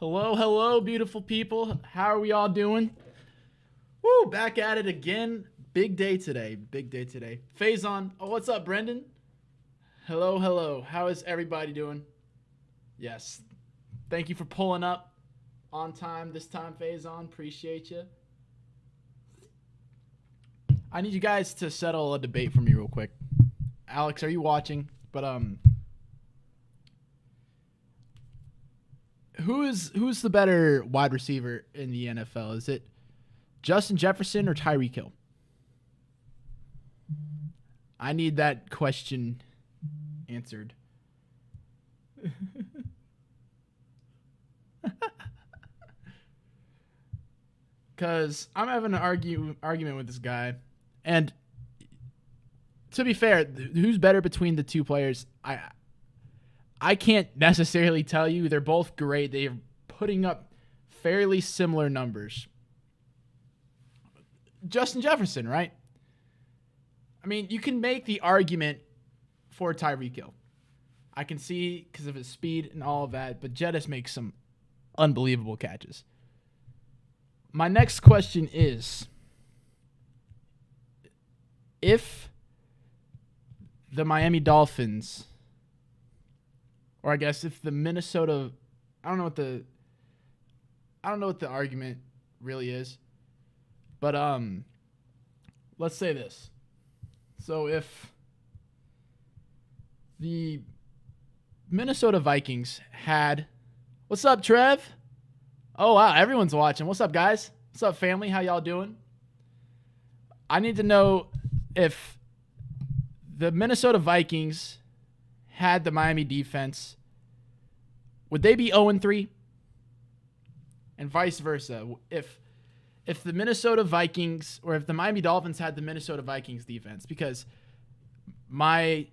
Hello, hello, beautiful people. How are we all doing? Woo, back at it again. Big day today. Big day today. Faison. Oh, what's up, Brendan? Hello, hello. How is everybody doing? Yes. Thank you for pulling up on time this time, Faison. Appreciate you. I need you guys to settle a debate for me real quick. Alex, are you watching? But who's the better wide receiver in the NFL? Is it Justin Jefferson or Tyreek Hill? I need that question answered. Because I'm having an argument with this guy. And to be fair, who's better between the two players? I can't necessarily tell you. They're both great. They're putting up fairly similar numbers. Justin Jefferson, right? I mean, you can make the argument for Tyreek Hill. I can see because of his speed and all of that, but Jettis makes some unbelievable catches. My next question is, if the Miami Dolphins, or I guess if the Minnesota, I don't know what the argument really is, but let's say this. So if the Minnesota Vikings had, what's up, Trev? Oh wow, everyone's watching. What's up, guys? What's up, family? How y'all doing? I need to know if the Minnesota Vikings had the Miami defense, would they be 0-3? And vice versa. If the Minnesota Vikings, or if the Miami Dolphins had the Minnesota Vikings defense, because my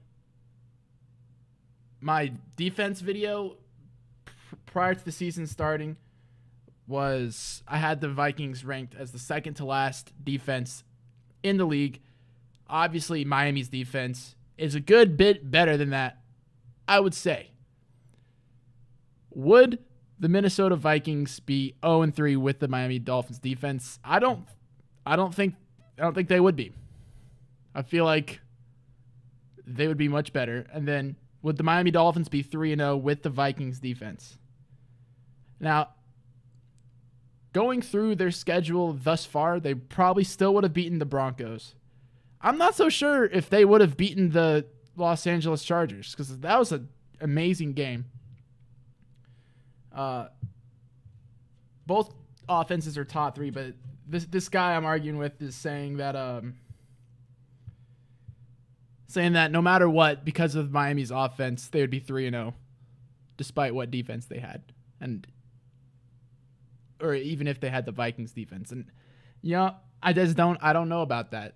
defense video prior to the season starting was, I had the Vikings ranked as the second to last defense in the league. Obviously, Miami's defense is a good bit better than that, I would say. Would the Minnesota Vikings be 0-3 with the Miami Dolphins defense? I don't think they would be. I feel like they would be much better. And then would the Miami Dolphins be 3-0 with the Vikings defense? Now, going through their schedule thus far, they probably still would have beaten the Broncos. I'm not so sure if they would have beaten the Los Angeles Chargers, because that was an amazing game. Both offenses are top three, but this guy I'm arguing with is saying that no matter what, because of Miami's offense, they would be 3-0, despite what defense they had, or even if they had the Vikings defense. And I don't know about that.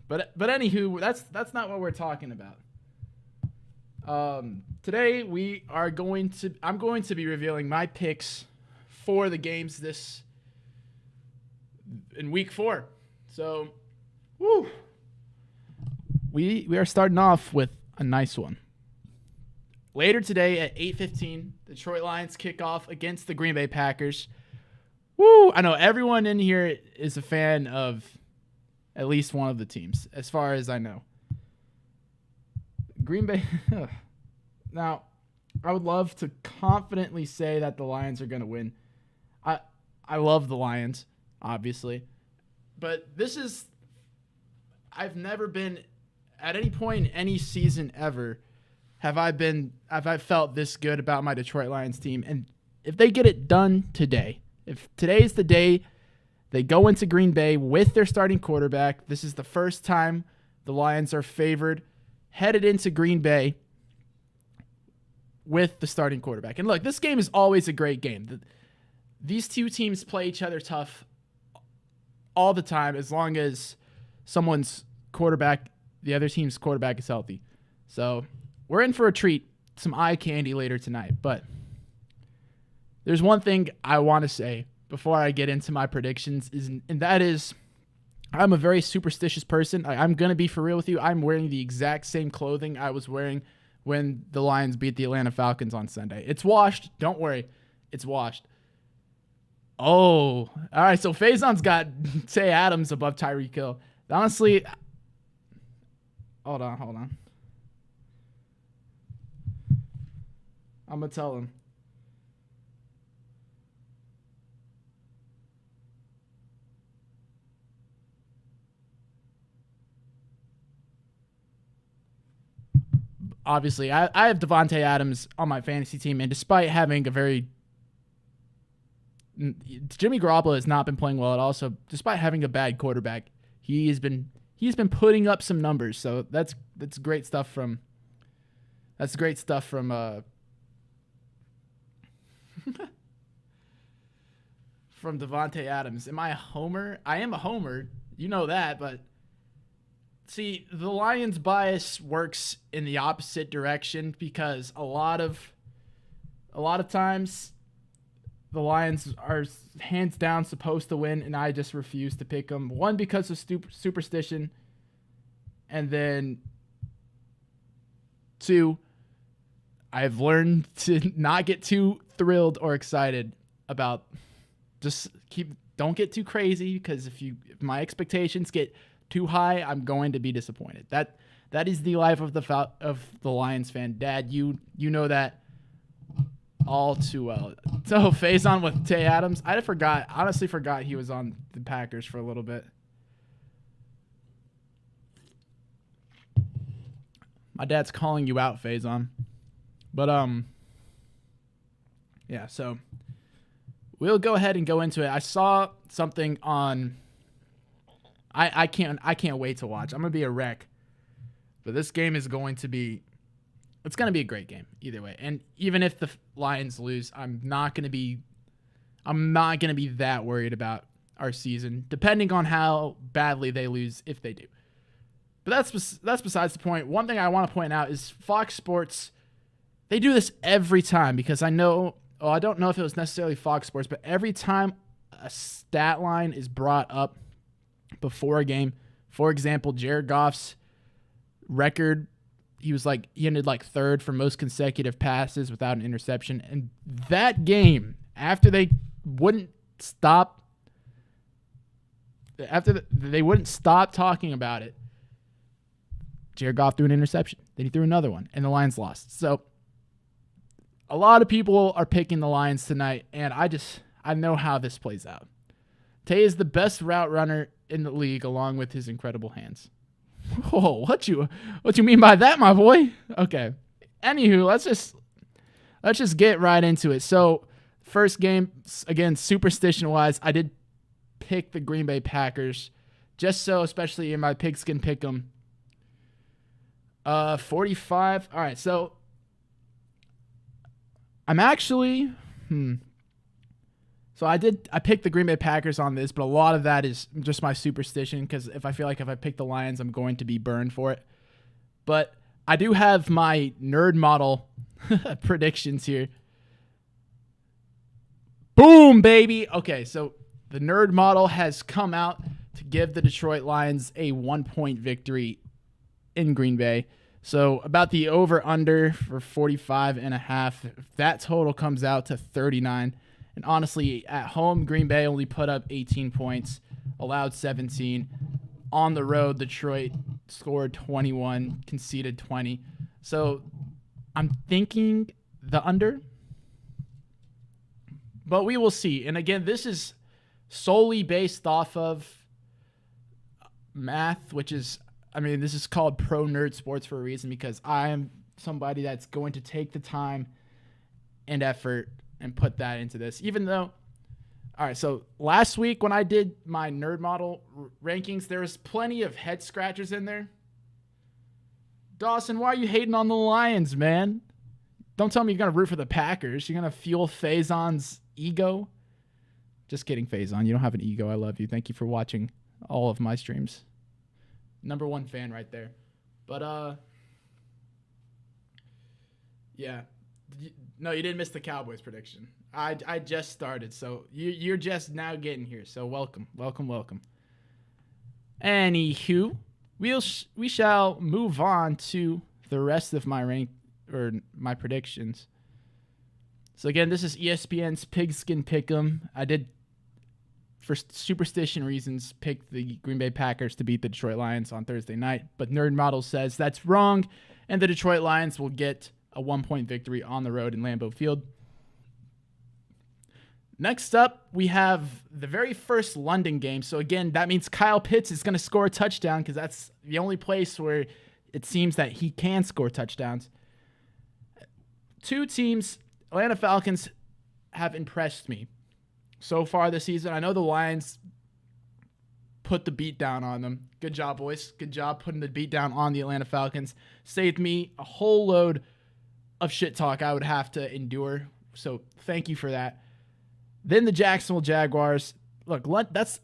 But anywho, that's not what we're talking about. Today I'm going to be revealing my picks for the games in week 4. So, we are starting off with a nice one. Later today at 8:15, Detroit Lions kick off against the Green Bay Packers. I know everyone in here is a fan of at least one of the teams, as far as I know. Green Bay. Now, I would love to confidently say that the Lions are going to win. I love the Lions, obviously. But I've never been, at any point in any season ever, have I felt this good about my Detroit Lions team. And if they get it done today, if today's the day they go into Green Bay with their starting quarterback, this is the first time the Lions are favored, headed into Green Bay with the starting quarterback. And look, this game is always a great game. These two teams play each other tough all the time, as long as someone's quarterback, the other team's quarterback, is healthy. So we're in for a treat, some eye candy later tonight. But there's one thing I want to say before I get into my predictions, and that is, I'm a very superstitious person. I'm going to be for real with you. I'm wearing the exact same clothing I was wearing when the Lions beat the Atlanta Falcons on Sunday. It's washed. Don't worry. It's washed. Oh, all right. So Faison's got Tay Adams above Tyreek Hill. Honestly, hold on. I'm gonna tell him. Obviously, I have Devontae Adams on my fantasy team, and despite having a very Jimmy Garoppolo has not been playing well at all. So despite having a bad quarterback, he's been putting up some numbers. So that's great stuff from from Devontae Adams. Am I a homer? I am a homer. You know that, but see, the Lions bias works in the opposite direction because a lot of times the Lions are hands down supposed to win, and I just refuse to pick them. One, because of superstition, and then two, I've learned to not get too thrilled or excited about. Don't get too crazy, because if my expectations get too high, I'm going to be disappointed. That is the life of the Lions fan. Dad, you know that all too well. So Faison with Tay Adams. Honestly forgot he was on the Packers for a little bit. My dad's calling you out, Faison. But yeah, so we'll go ahead and go into it. I saw something on I can't wait to watch. I'm going to be a wreck. But this game is going to be a great game either way. And even if the Lions lose, I'm not going to be that worried about our season, depending on how badly they lose if they do. But that's besides the point. One thing I want to point out is Fox Sports, they do this every time, because I don't know if it was necessarily Fox Sports, but every time a stat line is brought up before a game, for example, Jared Goff's record, he ended third for most consecutive passes without an interception. And that game, after they wouldn't stop talking about it, Jared Goff threw an interception. Then he threw another one, and the Lions lost. So a lot of people are picking the Lions tonight, and I know how this plays out. Tay is the best route runner in the league, along with his incredible hands. Whoa, what you mean by that, my boy? Okay. Anywho, let's just get right into it. So, first game, again, superstition-wise, I did pick the Green Bay Packers, just so, especially in my pigskin pick'em. 45. All right, so I'm actually So I picked the Green Bay Packers on this, but a lot of that is just my superstition, because if I pick the Lions, I'm going to be burned for it. But I do have my nerd model predictions here. Boom, baby. Okay, so the nerd model has come out to give the Detroit Lions a 1-point victory in Green Bay. So about the over-under for 45.5, if that total comes out to 39. And honestly, at home, Green Bay only put up 18 points, allowed 17. On the road, Detroit scored 21, conceded 20. So I'm thinking the under. But we will see. And again, this is solely based off of math, this is called Pro Nerd Sports for a reason, because I am somebody that's going to take the time and effort and put that into this, even though, all right, so last week when I did my nerd model rankings, there was plenty of head scratchers in there. Dawson, why are you hating on the Lions, man? Don't tell me you're going to root for the Packers. You're going to fuel Faison's ego. Just kidding, Faison. You don't have an ego. I love you. Thank you for watching all of my streams. Number one fan right there. But, yeah. No, you didn't miss the Cowboys prediction. I just started, so you're just now getting here. So welcome. Anywho, we shall move on to the rest of my my predictions. So again, this is ESPN's Pigskin Pick'em. I did, for superstition reasons, pick the Green Bay Packers to beat the Detroit Lions on Thursday night, but Nerd Model says that's wrong, and the Detroit Lions will get a 1-point victory on the road in Lambeau Field. Next up, we have the very first London game. So again, that means Kyle Pitts is going to score a touchdown because that's the only place where it seems that he can score touchdowns. Two teams, Atlanta Falcons, have impressed me so far this season. I know the Lions put the beat down on them. Good job, boys. Good job putting the beat down on the Atlanta Falcons. Saved me a whole load of shit talk I would have to endure. So thank you for that. Then the Jacksonville Jaguars. Look, is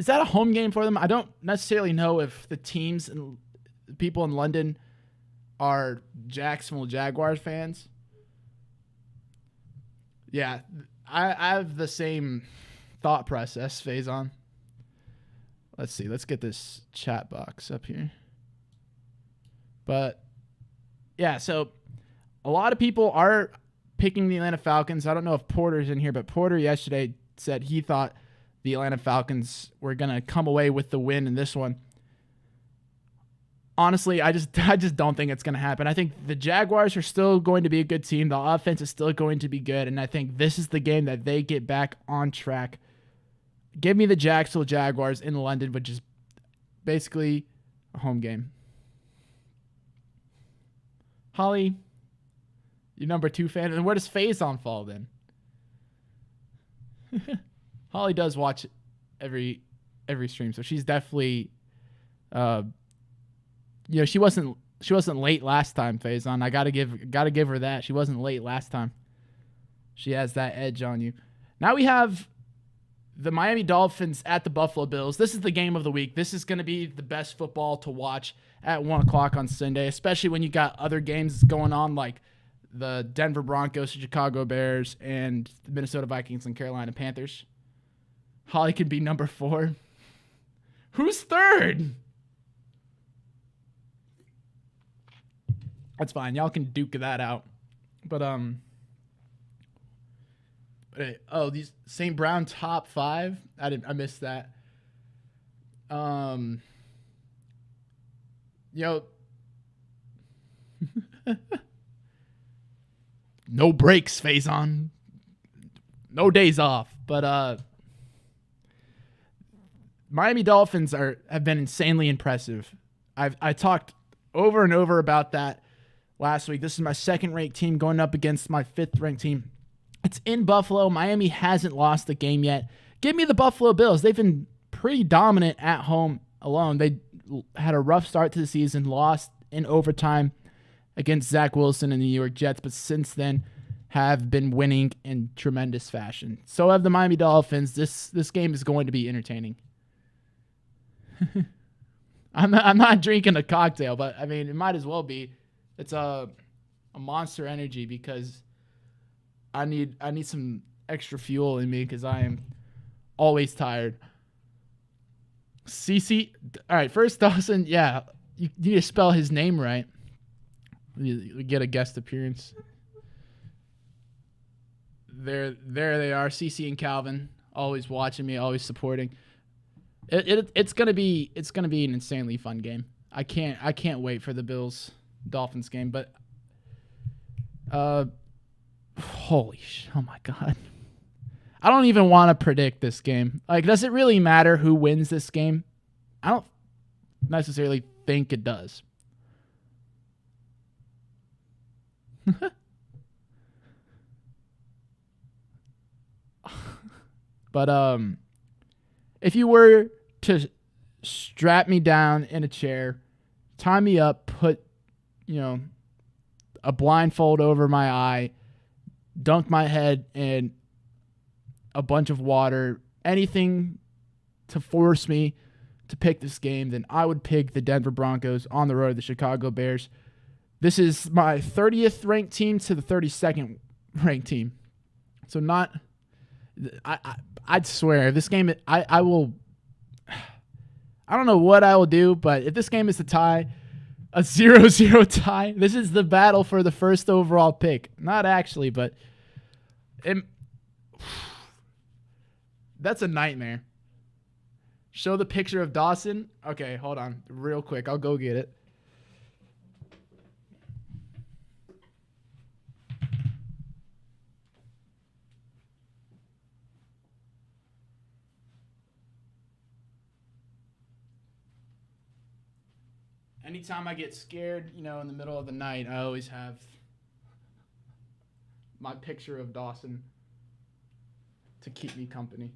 that a home game for them? I don't necessarily know if the teams and people in London are Jacksonville Jaguars fans. Yeah, I have the same thought process, Faison. Let's see. Let's get this chat box up here. But, yeah, so a lot of people are picking the Atlanta Falcons. I don't know if Porter's in here, but Porter yesterday said he thought the Atlanta Falcons were going to come away with the win in this one. Honestly, I just don't think it's going to happen. I think the Jaguars are still going to be a good team. The offense is still going to be good, and I think this is the game that they get back on track. Give me the Jacksonville Jaguars in London, which is basically a home game. Holly, your number 2 fan. And where does Faison fall then? Holly does watch every stream, so she's definitely she wasn't late last time, Faison. I gotta give her that. She wasn't late last time. She has that edge on you. Now we have the Miami Dolphins at the Buffalo Bills. This is the game of the week. This is going to be the best football to watch at 1 o'clock on Sunday, especially when you got other games going on like the Denver Broncos, Chicago Bears, and the Minnesota Vikings and Carolina Panthers. Holly could be number 4. Who's third? That's fine. Y'all can duke that out. But these St. Brown top 5. I missed that. No breaks, Faison. No days off. But Miami Dolphins have been insanely impressive. I talked over and over about that last week. This is my 2nd ranked team going up against my 5th ranked team. It's in Buffalo. Miami hasn't lost the game yet. Give me the Buffalo Bills. They've been pretty dominant at home alone. They had a rough start to the season, lost in overtime against Zach Wilson and the New York Jets, but since then have been winning in tremendous fashion. So have the Miami Dolphins. This game is going to be entertaining. I'm not drinking a cocktail, but I mean it might as well be. It's a Monster Energy because I need some extra fuel in me because I am always tired. CC, all right. First, Dawson, yeah, you need to spell his name right. You get a guest appearance. There they are. CC and Calvin, always watching me, always supporting. It's gonna be an insanely fun game. I can't wait for the Bills Dolphins game, but oh my God. I don't even want to predict this game. Like, does it really matter who wins this game? I don't necessarily think it does. But if you were to strap me down in a chair, tie me up, put a blindfold over my eye, dunk my head in a bunch of water, anything to force me to pick this game, then I would pick the Denver Broncos on the road to the Chicago Bears. This is my 30th ranked team to the 32nd ranked team. So I'd swear this game, I will, I don't know what I will do, but if this game is a tie, a 0-0 tie, this is the battle for the first overall pick. Not actually, but That's a nightmare. Show the picture of Dawson. Okay, hold on. Real quick. I'll go get it. Anytime I get scared, in the middle of the night, I always have my picture of Dawson to keep me company.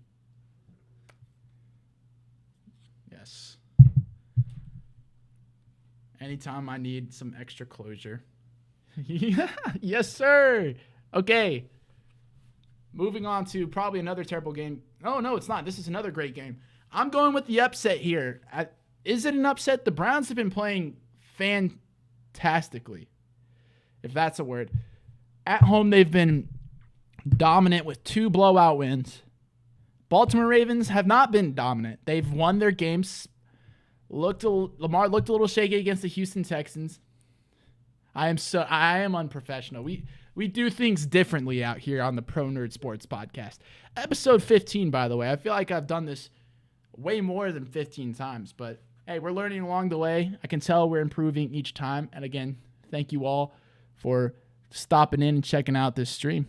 Yes. Anytime I need some extra closure. Yes, sir. Okay. Moving on to probably another terrible game. Oh, no, it's not. This is another great game. I'm going with the upset here. Is it an upset? The Browns have been playing fantastically, if that's a word. At home, they've been dominant with 2 blowout wins. Baltimore Ravens have not been dominant. They've won their games. Lamar looked a little shaky against the Houston Texans. I am unprofessional. We do things differently out here on the Pro Nerd Sports Podcast. Episode 15, by the way. I feel like I've done this way more than 15 times, but hey, we're learning along the way. I can tell we're improving each time. And again, thank you all for stopping in and checking out this stream.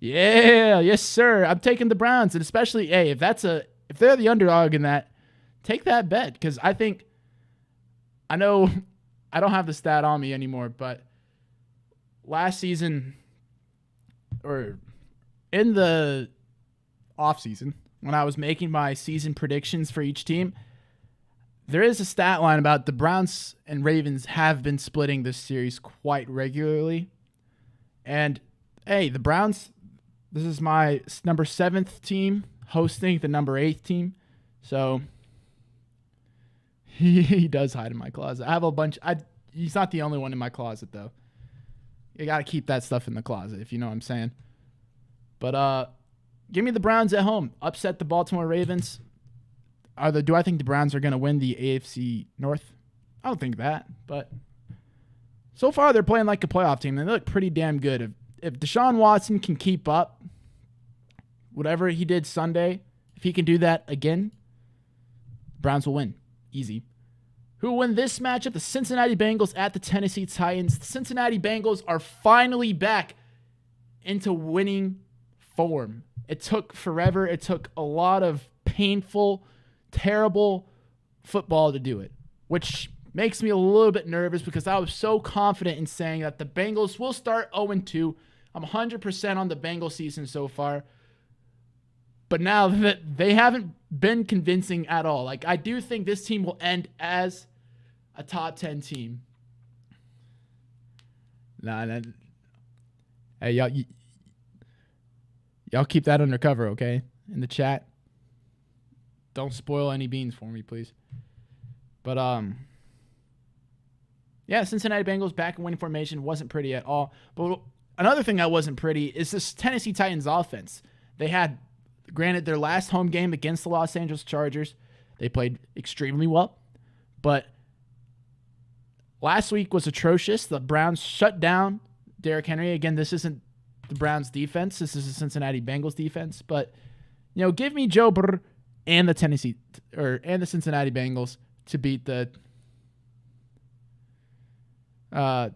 Yeah, yes, sir. I'm taking the Browns, and especially, hey, if they're the underdog in that, take that bet, because I know I don't have the stat on me anymore, but last season, or in the off season, when I was making my season predictions for each team, there is a stat line about the Browns and Ravens have been splitting this series quite regularly. And hey, the Browns, this is my number 7th team hosting the number 8th team. So he does hide in my closet. I have a bunch. He's not the only one in my closet, though. You got to keep that stuff in the closet, if you know what I'm saying. But give me the Browns at home. Upset the Baltimore Ravens. Do I think the Browns are going to win the AFC North? I don't think that, but so far they're playing like a playoff team. They look pretty damn good. If Deshaun Watson can keep up whatever he did Sunday, if he can do that again, Browns will win. Easy. Who will win this matchup? The Cincinnati Bengals at the Tennessee Titans. The Cincinnati Bengals are finally back into winning form. It took forever. It took a lot of painful, terrible football to do it, which makes me a little bit nervous because I was so confident in saying that the Bengals will start 0-2. I'm 100% on the Bengals season so far. But now that they haven't been convincing at all. Like, I do think this team will end as a top 10 team. Nah. Hey, y'all keep that undercover, okay? In the chat. Don't spoil any beans for me, please. But, yeah, Cincinnati Bengals back in winning formation. Wasn't pretty at all. But another thing that wasn't pretty is this Tennessee Titans offense. They had, granted, their last home game against the Los Angeles Chargers. They played extremely well. But last week was atrocious. The Browns shut down Derrick Henry. Again, this isn't the Browns defense. This is the Cincinnati Bengals defense. But, give me Joe Burrow and the Cincinnati Bengals to beat the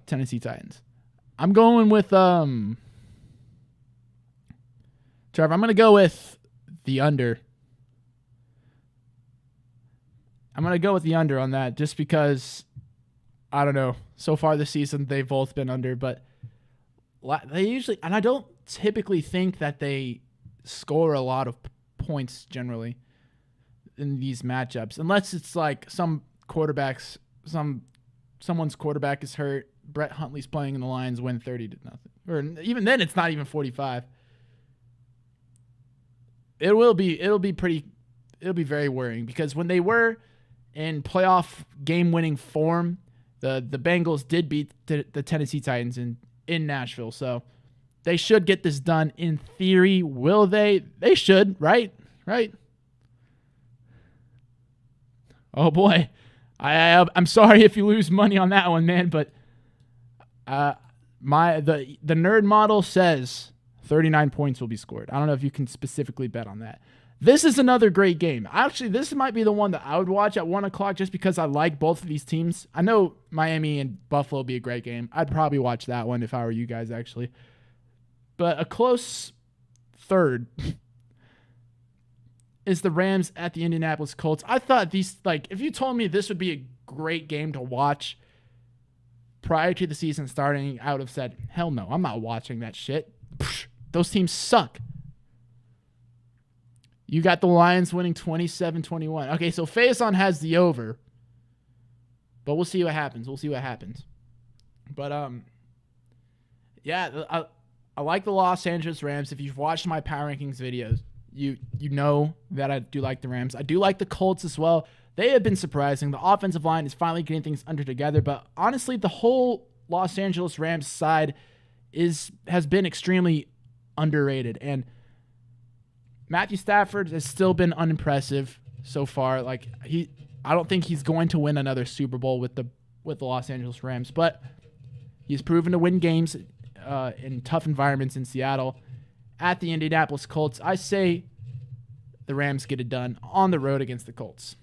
Tennessee Titans. I'm going with Trevor. I'm going to go with the under. I'm going to go with the under on that just because, I don't know, so far this season they've both been under, but they usually, and I don't typically think that they score a lot of points generally in these matchups, unless it's like someone's quarterback is hurt. Brett Huntley's playing and the Lions win 30-0. Or even then, it's not even 45. It'll be very worrying because when they were in playoff game-winning form, the Bengals did beat the Tennessee Titans in Nashville. So they should get this done in theory. Will they? They should, right? Right? Oh, boy. I'm sorry if you lose money on that one, man, but the nerd model says 39 points will be scored. I don't know if you can specifically bet on that. This is another great game. Actually, this might be the one that I would watch at 1 o'clock just because I like both of these teams. I know Miami and Buffalo will be a great game. I'd probably watch that one if I were you guys, actually. But a close third is the Rams at the Indianapolis Colts. I thought these, if you told me this would be a great game to watch prior to the season starting, I would have said, hell no, I'm not watching that shit. Psh, those teams suck. You got the Lions winning 27-21. Okay, so Faison has the over. But we'll see what happens. But, yeah, I like the Los Angeles Rams. If you've watched my Power Rankings videos, you know that I do like the Rams. I do like the Colts as well. They have been surprising. The offensive line is finally getting things under together. But honestly, the whole Los Angeles Rams side has been extremely underrated. And Matthew Stafford has still been unimpressive so far. I don't think he's going to win another Super Bowl with the Los Angeles Rams, but he's proven to win games in tough environments in Seattle. At the Indianapolis Colts, I say the Rams get it done on the road against the Colts.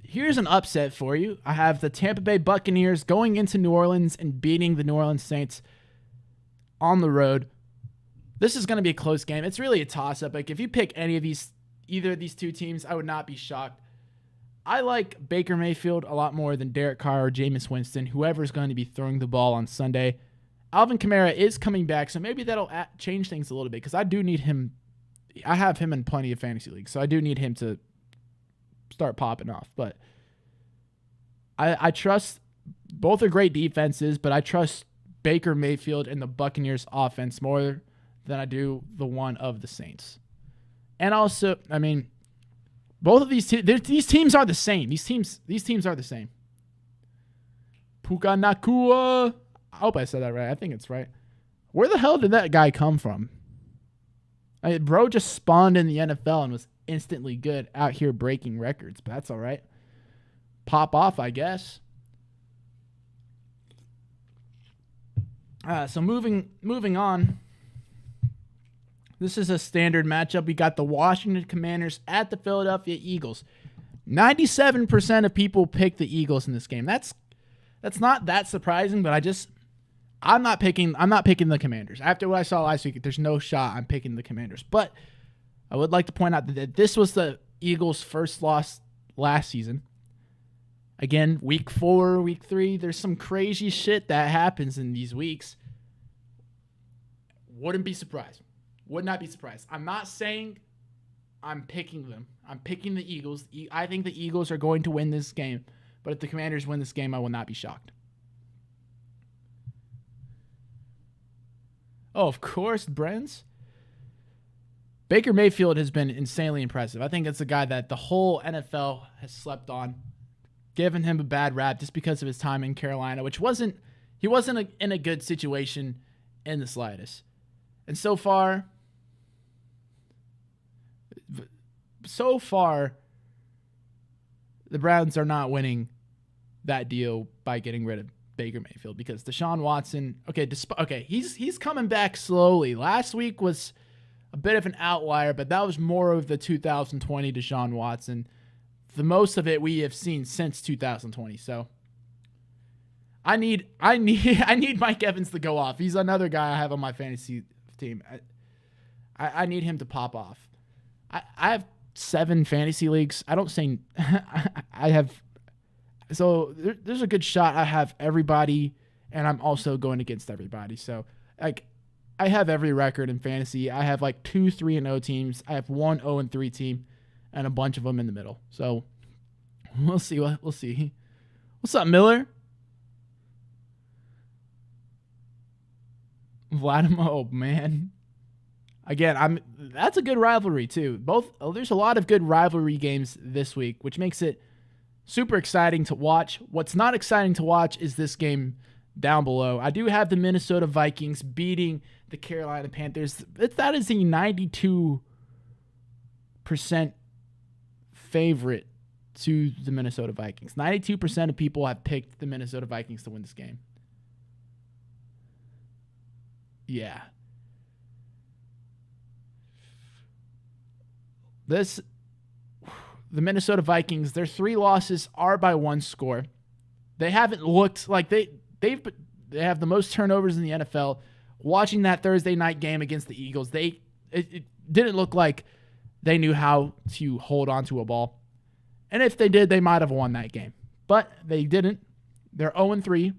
Here's an upset for you. I have the Tampa Bay Buccaneers going into New Orleans and beating the New Orleans Saints on the road. This is going to be a close game. It's really a toss-up. If you pick either of these two teams, I would not be shocked. I like Baker Mayfield a lot more than Derek Carr or Jameis Winston, whoever's going to be throwing the ball on Sunday. Alvin Kamara is coming back, so maybe that'll change things a little bit because I do need him. I have him in plenty of fantasy leagues, so I do need him to start popping off. But I trust both are great defenses, but I trust Baker Mayfield and the Buccaneers offense more than I do the one of the Saints. And also, both of these teams are the same. These teams are the same. Puka Nakua. I hope I said that right. I think it's right. Where the hell did that guy come from? Bro just spawned in the NFL and was instantly good out here breaking records, but that's all right. Pop off, I guess. So moving on. This is a standard matchup. We got the Washington Commanders at the Philadelphia Eagles. 97% of people picked the Eagles in this game. That's not that surprising, but I'm not picking the Commanders. After what I saw last week, there's no shot I'm picking the Commanders. But I would like to point out that this was the Eagles' first loss last season. Again, week 4, week 3, there's some crazy shit that happens in these weeks. Wouldn't be surprised. Would not be surprised. I'm not saying I'm picking them. I'm picking the Eagles. I think the Eagles are going to win this game. But if the Commanders win this game, I will not be shocked. Oh, of course, Brents. Baker Mayfield has been insanely impressive. I think it's a guy that the whole NFL has slept on, giving him a bad rap just because of his time in Carolina, which he wasn't in a good situation in the slightest. And so far, the Browns are not winning that deal by getting rid of Baker Mayfield because Deshaun Watson, he's coming back slowly. Last week was a bit of an outlier, but that was more of the 2020 Deshaun Watson. The most of it we have seen since 2020. So I need Mike Evans to go off. He's another guy I have on my fantasy team. I need him to pop off. I have 7 fantasy leagues. I don't say I have. So there's a good shot I have everybody, and I'm also going against everybody. So I have every record in fantasy. I have 2 3-0 teams. I have 1 0-3 team, and a bunch of them in the middle. So we'll see. We'll see. What's up, Miller? Vladimir, oh man. Again, that's a good rivalry too. There's a lot of good rivalry games this week, which makes it super exciting to watch. What's not exciting to watch is this game down below. I do have the Minnesota Vikings beating the Carolina Panthers. That is a 92% favorite to the Minnesota Vikings. 92% of people have picked the Minnesota Vikings to win this game. Yeah. The Minnesota Vikings, their 3 losses are by 1 score. They haven't looked like they have the most turnovers in the NFL. Watching that Thursday night game against the Eagles, it didn't look like they knew how to hold on to a ball. And if they did, they might have won that game. But they didn't. They're 0-3.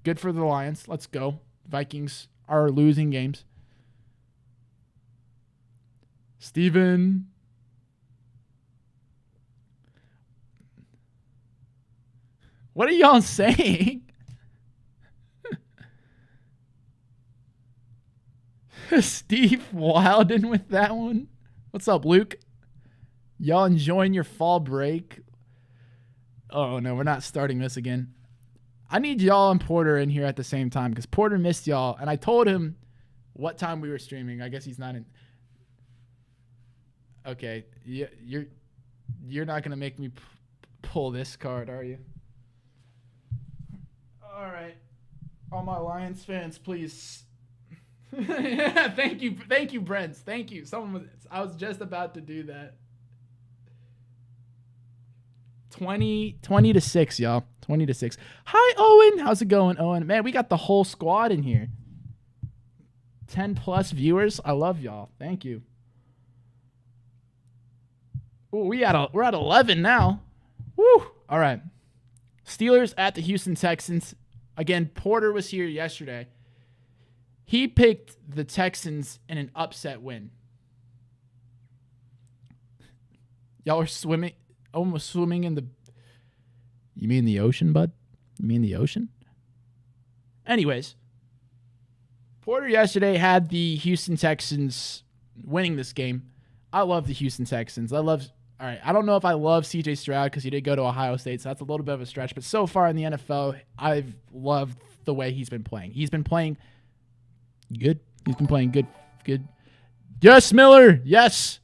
Good for the Lions. Let's go. Vikings are losing games. Steven. What are y'all saying? Steve Wilden with that one. What's up, Luke? Y'all enjoying your fall break? Oh, no, we're not starting this again. I need y'all and Porter in here at the same time because Porter missed y'all, and I told him what time we were streaming. I guess he's not in. Okay, you're not going to make me pull this card, are you? All right. All my Lions fans, please. Yeah, thank you, Brent. Thank you. I was just about to do that. 20-6, y'all. 20-6. Hi, Owen. How's it going, Owen? Man, we got the whole squad in here. 10 plus viewers. I love y'all. Thank you. Ooh, we're at 11 now. Woo! All right. Steelers at the Houston Texans. Again, Porter was here yesterday. He picked the Texans in an upset win. Y'all are swimming, almost swimming in the... You mean the ocean, bud? You mean the ocean? Anyways, Porter yesterday had the Houston Texans winning this game. I love the Houston Texans. All right, I don't know if I love C.J. Stroud because he did go to Ohio State, so that's a little bit of a stretch. But so far in the NFL, I've loved the way he's been playing. He's been playing good. He's been playing good. Yes, Miller. Yes.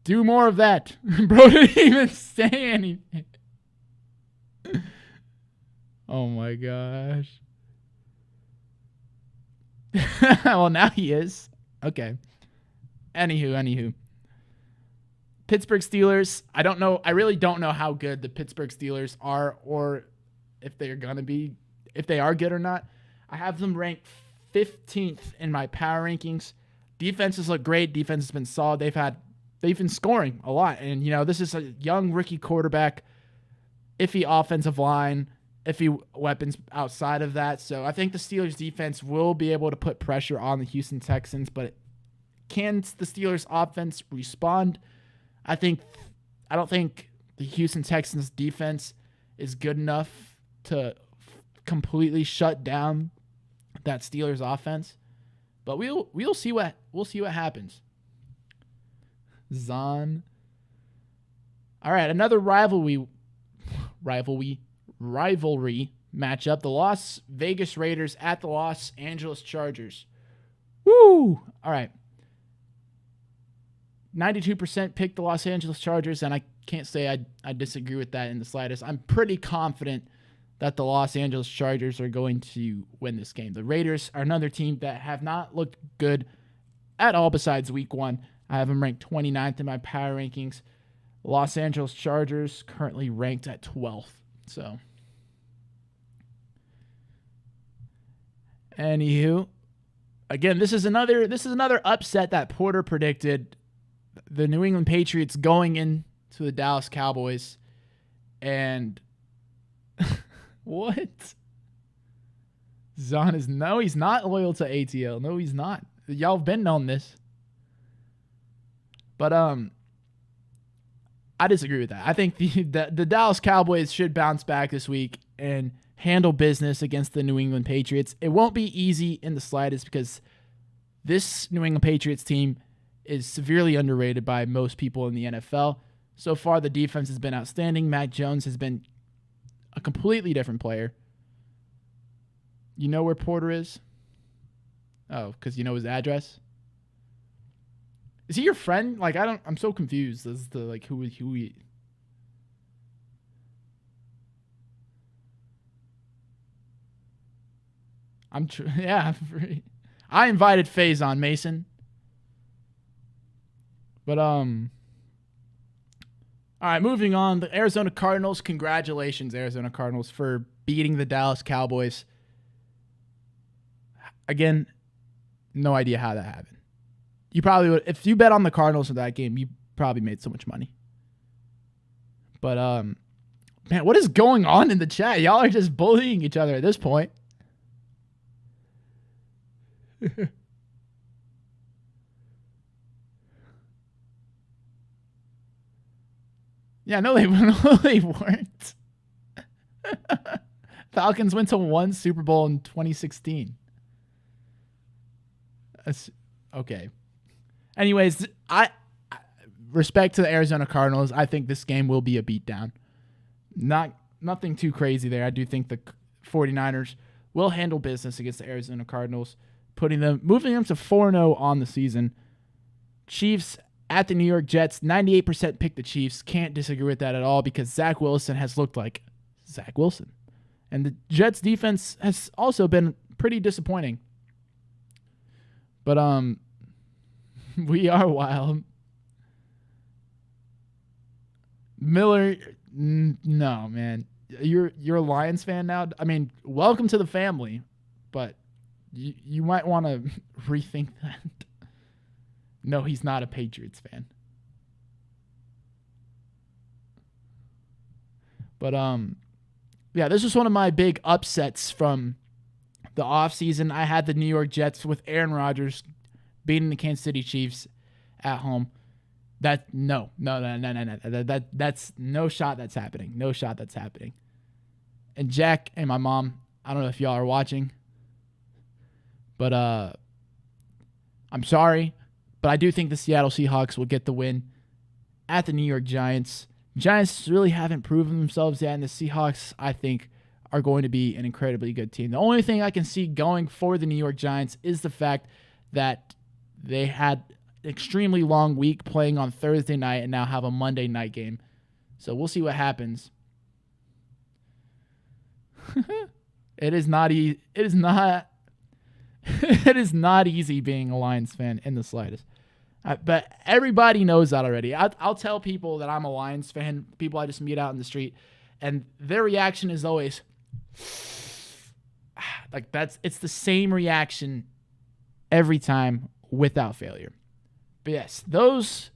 Do more of that. Bro didn't even say anything. Oh, my gosh. Well, now he is. Okay. Anywho. Pittsburgh Steelers. I really don't know how good the Pittsburgh Steelers are or if they're going to be, if they are good or not. I have them ranked 15th in my power rankings. Defenses look great. Defense has been solid. They've been scoring a lot. And, this is a young rookie quarterback, iffy offensive line, iffy weapons outside of that. So I think the Steelers defense will be able to put pressure on the Houston Texans, but can the Steelers offense respond? I don't think the Houston Texans defense is good enough to completely shut down that Steelers offense. But we'll see what happens. Zahn. All right, another rivalry matchup. The Las Vegas Raiders at the Los Angeles Chargers. Woo! All right. 92% picked the Los Angeles Chargers, and I can't say I disagree with that in the slightest. I'm pretty confident that the Los Angeles Chargers are going to win this game. The Raiders are another team that have not looked good at all besides week 1. I have them ranked 29th in my power rankings. Los Angeles Chargers currently ranked at 12th. So, anywho, again, this is another upset that Porter predicted. The New England Patriots going into the Dallas Cowboys, and what? Zahn is he's not loyal to ATL. No, he's not. Y'all have been on this. But I disagree with that. I think the Dallas Cowboys should bounce back this week and handle business against the New England Patriots. It won't be easy in the slightest because this New England Patriots team is severely underrated by most people in the NFL. So far, the defense has been outstanding. Mac Jones has been a completely different player. You know where Porter is? Oh, because you know his address? Is he your friend? I'm so confused as to who he. Yeah. I invited Faison, Mason. But all right, moving on. The Arizona Cardinals. Congratulations, Arizona Cardinals, for beating the Dallas Cowboys. Again, no idea how that happened. You probably would, if you bet on the Cardinals in that game, you probably made so much money. But man, what is going on in the chat? Y'all are just bullying each other at this point. Yeah, no, they weren't. Falcons went to one Super Bowl in 2016. Okay. Anyways, I respect to the Arizona Cardinals. I think this game will be a beatdown. Nothing too crazy there. I do think the 49ers will handle business against the Arizona Cardinals, moving them to 4-0 on the season. Chiefs at the New York Jets. 98% pick the Chiefs. Can't disagree with that at all because Zach Wilson has looked like Zach Wilson. And the Jets defense has also been pretty disappointing. But we are wild. Miller, no, man. You're a Lions fan now? I mean, welcome to the family, but you might want to rethink that. No, he's not a Patriots fan. But yeah, this was one of my big upsets from the offseason. I had the New York Jets with Aaron Rodgers beating the Kansas City Chiefs at home. That's no. That's no shot that's happening. No shot that's happening. And Jack and my mom, I don't know if y'all are watching, but I'm sorry, but I do think the Seattle Seahawks will get the win at the New York Giants. Giants really haven't proven themselves yet, and the Seahawks, I think, are going to be an incredibly good team. The only thing I can see going for the New York Giants is the fact that they had an extremely long week playing on Thursday night and now have a Monday night game. So we'll see what happens. It is not easy. It is not easy being a Lions fan in the slightest. But everybody knows that already. I'll tell people that I'm a Lions fan, people I just meet out in the street, and their reaction is always like it's the same reaction every time without failure. But yes, those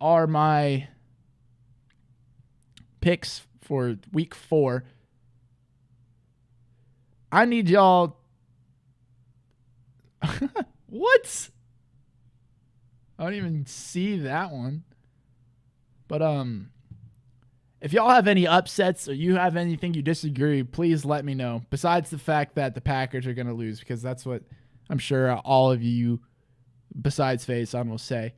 are my picks for week 4. I need y'all. What? I don't even see that one. But if y'all have any upsets or you have anything you disagree, please let me know. Besides the fact that the Packers are going to lose, because that's what I'm sure all of you, besides Faison, will say.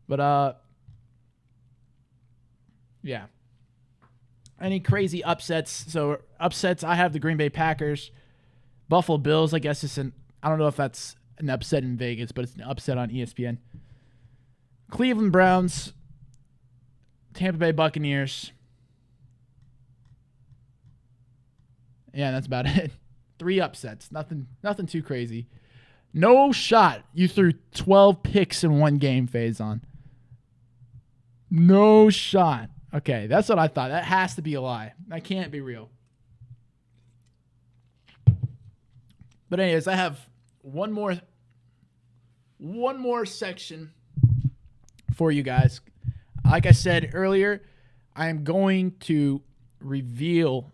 But yeah. Any crazy upsets? So upsets, I have the Green Bay Packers. Buffalo Bills, I guess I don't know if that's an upset in Vegas, but it's an upset on ESPN. Cleveland Browns, Tampa Bay Buccaneers. Yeah, that's about it. 3 upsets. Nothing too crazy. No shot you threw 12 picks in one game, Faison. No shot. Okay, that's what I thought. That has to be a lie. That can't be real. But anyways, I have one more section for you guys. Like I said earlier, I am going to reveal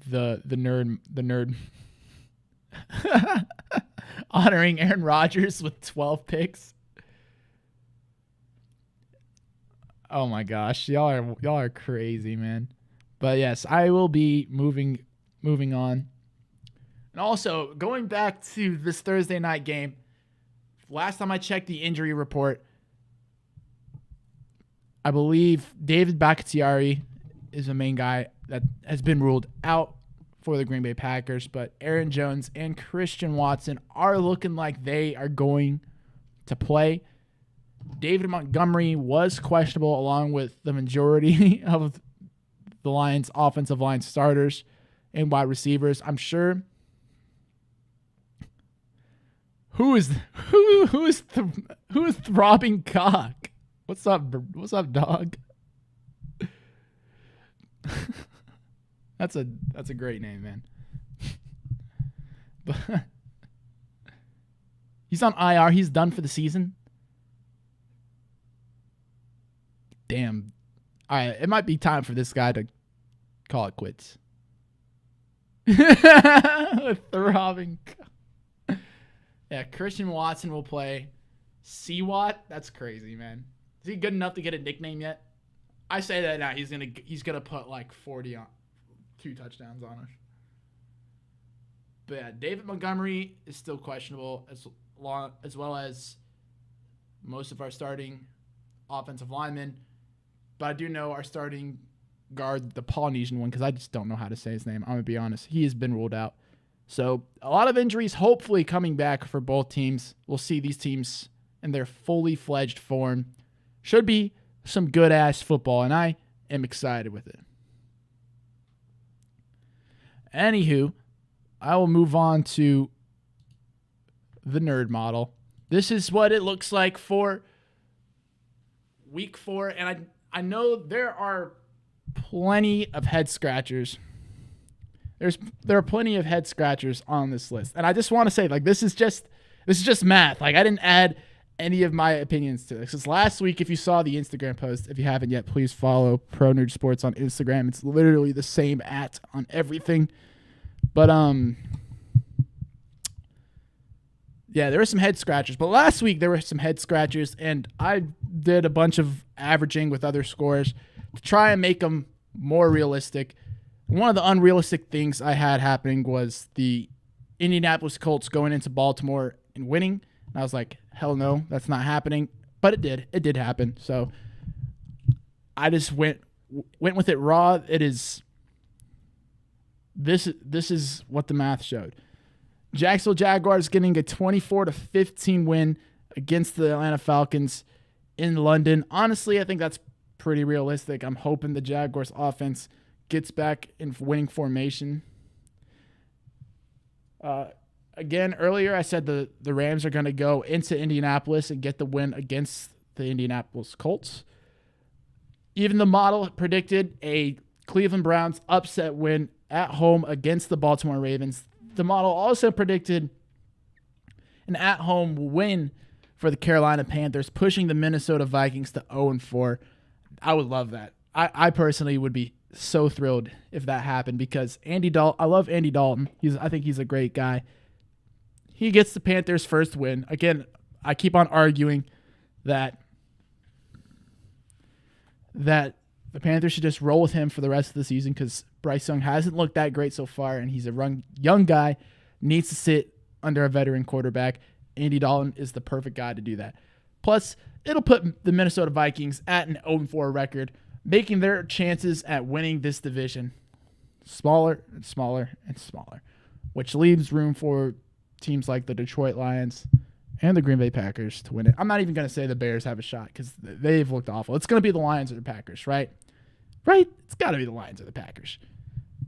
the nerd honoring Aaron Rodgers with 12 picks. Oh my gosh, y'all are crazy, man. But yes, I will be moving on. And also, going back to this Thursday night game, last time I checked the injury report, I believe David Bakhtiari is the main guy that has been ruled out for the Green Bay Packers, but Aaron Jones and Christian Watson are looking like they are going to play. David Montgomery was questionable along with the majority of the Lions' offensive line starters, and wide receivers. I'm sure. Who is throbbing cock? What's up? What's up, dog? That's a great name, man. But he's on IR. He's done for the season. Damn. All right, it might be time for this guy to call it quits. Throbbing. Yeah, Christian Watson will play. C-Watt? That's crazy, man. Is he good enough to get a nickname yet? I say that now. He's gonna put like 40 on 2 touchdowns on us. But yeah, David Montgomery is still questionable as well as most of our starting offensive linemen. But I do know our starting guard, the Polynesian one, because I just don't know how to say his name. I'm gonna be honest. He has been ruled out. So a lot of injuries hopefully coming back for both teams. We'll see these teams in their fully fledged form. Should be some good-ass football, and I am excited with it. Anywho, I will move on to the nerd model. This is what it looks like for week 4, and I know there are plenty of head scratchers. There are plenty of head scratchers on this list. And I just want to say, like, this is just math. Like, I didn't add any of my opinions to this. Because last week, if you saw the Instagram post, if you haven't yet, please follow Pro Nerd Sports on Instagram. It's literally the same on everything. But yeah, there were some head scratchers. But last week there were some head scratchers, and I did a bunch of averaging with other scores to try and make them more realistic. One of the unrealistic things I had happening was the Indianapolis Colts going into Baltimore and winning. And I was like, hell no, that's not happening. But it did. It did happen. So I just went with it raw. It is this is what the math showed. Jacksonville Jaguars getting a 24-15 win against the Atlanta Falcons in London. Honestly, I think that's pretty realistic. I'm hoping the Jaguars offense gets back in winning formation. Again, earlier I said the Rams are going to go into Indianapolis and get the win against the Indianapolis Colts. Even the model predicted a Cleveland Browns upset win at home against the Baltimore Ravens. The model also predicted an at-home win for the Carolina Panthers, pushing the Minnesota Vikings to 0-4. I would love that. I personally would be so thrilled if that happened because I love Andy Dalton. I think he's a great guy. He gets the Panthers' first win. Again, I keep on arguing that the Panthers should just roll with him for the rest of the season because Bryce Young hasn't looked that great so far, and he's a young guy, needs to sit under a veteran quarterback. Andy Dalton is the perfect guy to do that. Plus, it'll put the Minnesota Vikings at an 0-4 record, making their chances at winning this division smaller and smaller and smaller, which leaves room for teams like the Detroit Lions and the Green Bay Packers to win it. I'm not even going to say the Bears have a shot because they've looked awful. It's going to be the Lions or the Packers, right? Right? It's got to be the Lions or the Packers.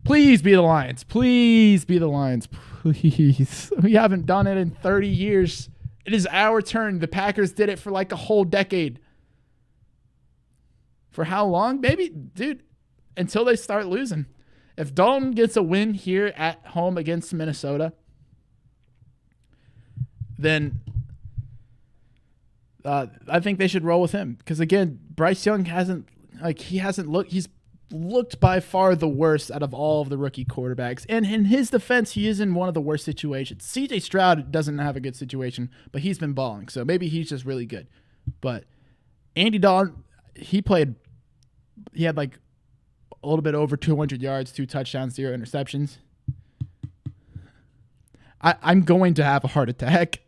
Please be the Lions. Please be the Lions. Please. We haven't done it in 30 years. It is our turn. The Packers did it for like a whole decade. For how long? Maybe, dude, until they start losing. If Dalton gets a win here at home against Minnesota, then I think they should roll with him. Because, again, Bryce Young hasn't looked. He's looked by far the worst out of all of the rookie quarterbacks. And in his defense, he is in one of the worst situations. CJ Stroud doesn't have a good situation, but he's been balling. So maybe he's just really good. But Andy Dalton, he had like a little bit over 200 yards, 2 touchdowns, 0 interceptions. I'm going to have a heart attack.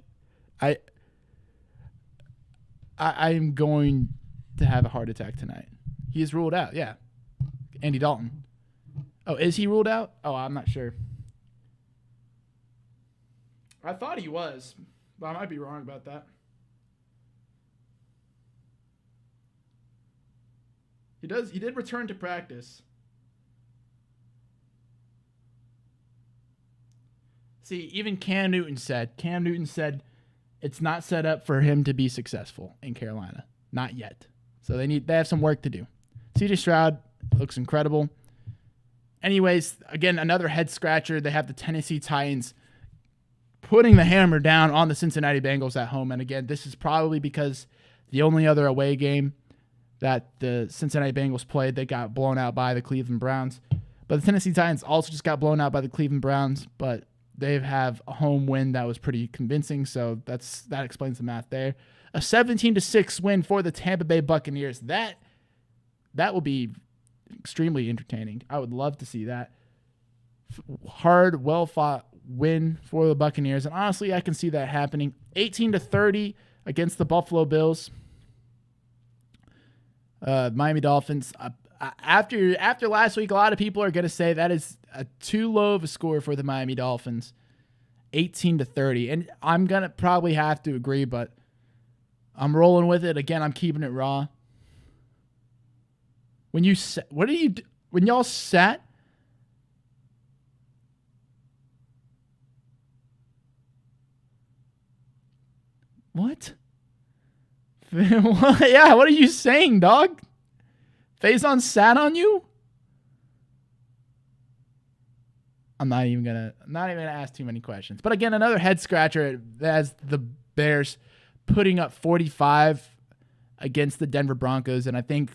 I'm going to have a heart attack tonight. He is ruled out, yeah. Andy Dalton. Oh, is he ruled out? Oh, I'm not sure. I thought he was, but I might be wrong about that. He did return to practice. See, even Cam Newton said it's not set up for him to be successful in Carolina. Not yet. So they have some work to do. CJ Stroud looks incredible. Anyways, again, another head scratcher. They have the Tennessee Titans putting the hammer down on the Cincinnati Bengals at home. And again, this is probably because the only other away game that the Cincinnati Bengals played, they got blown out by the Cleveland Browns. But the Tennessee Titans also just got blown out by the Cleveland Browns, but they have a home win that was pretty convincing, so that explains the math there. A 17-6 win for the Tampa Bay Buccaneers. That will be extremely entertaining. I would love to see that. Hard, well-fought win for the Buccaneers, and honestly, I can see that happening. 18-30 against the Buffalo Bills. Miami Dolphins. After last week, a lot of people are going to say that is too low of a score for the Miami Dolphins. 18-30. And I'm going to probably have to agree, but I'm rolling with it. Again, I'm keeping it raw. When y'all sat? What? Yeah, what are you saying, dog? Faison sat on you? I'm not even gonna ask too many questions. But again, another head scratcher as the Bears putting up 45 against the Denver Broncos, and I think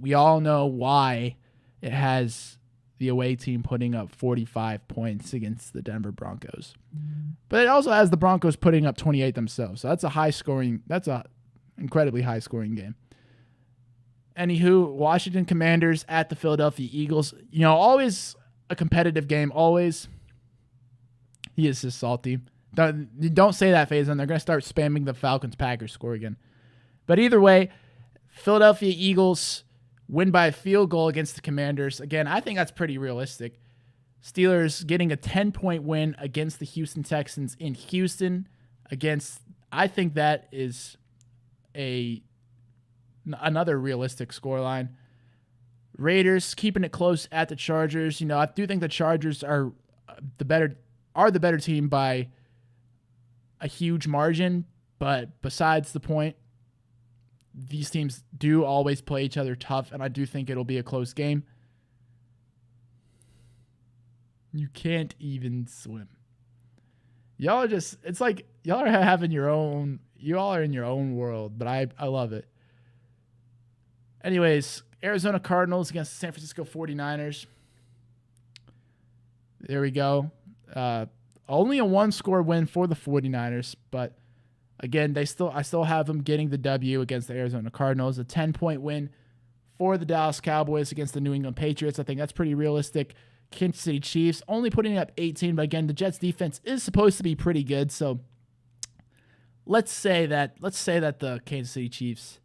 we all know why it has the away team putting up 45 points against the Denver Broncos. But it also has the Broncos putting up 28 themselves. So that's a incredibly high scoring game. Anywho, Washington Commanders at the Philadelphia Eagles. You know, always a competitive game, always. He is just salty. Don't say that, Faison. They're going to start spamming the Falcons-Packers score again. But either way, Philadelphia Eagles win by a field goal against the Commanders. Again, I think that's pretty realistic. Steelers getting a 10-point win against the Houston Texans in Houston. I think that is another realistic scoreline. Raiders keeping it close at the Chargers. You know, I do think the Chargers are the better team by a huge margin, but besides the point, these teams do always play each other tough, and I do think it'll be a close game. You can't even swim. Y'all are just, it's like y'all are having you all are in your own world, but I love it. Anyways, Arizona Cardinals against the San Francisco 49ers. There we go. Only a one-score win for the 49ers, but again, I still have them getting the W against the Arizona Cardinals. A 10-point win for the Dallas Cowboys against the New England Patriots. I think that's pretty realistic. Kansas City Chiefs only putting up 18, but again, the Jets defense is supposed to be pretty good. So let's say that the Kansas City Chiefs,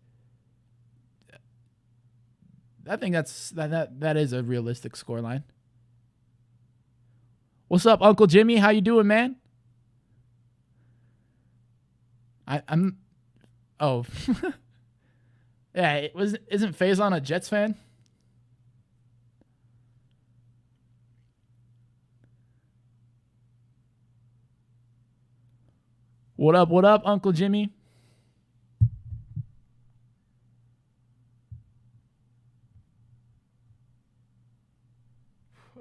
I think that is a realistic scoreline. What's up, Uncle Jimmy? How you doing, man? I'm oh yeah, isn't Faison a Jets fan? What up, Uncle Jimmy?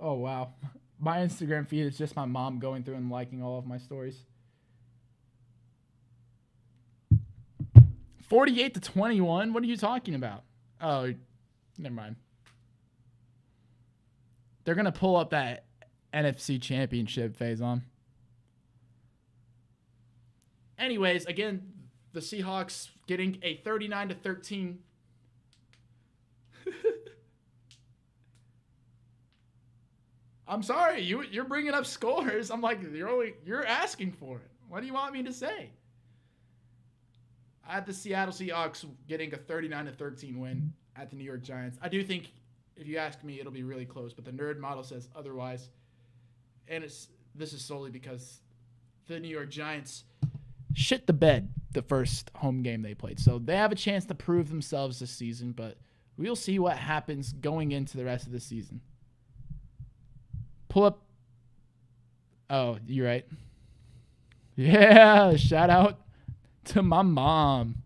Oh wow. My Instagram feed is just my mom going through and liking all of my stories. 48-21? What are you talking about? Oh, never mind. They're going to pull up that NFC Championship Faison. Anyways, again, the Seahawks getting a 39-13. I'm sorry, you're bringing up scores. I'm like, you're asking for it. What do you want me to say? I had the Seattle Seahawks getting a 39-13 win at the New York Giants. I do think, if you ask me, it'll be really close, but the nerd model says otherwise. And this is solely because the New York Giants shit the bed the first home game they played. So they have a chance to prove themselves this season, but we'll see what happens going into the rest of the season. Pull up Oh, you're right. Yeah, shout out to my mom.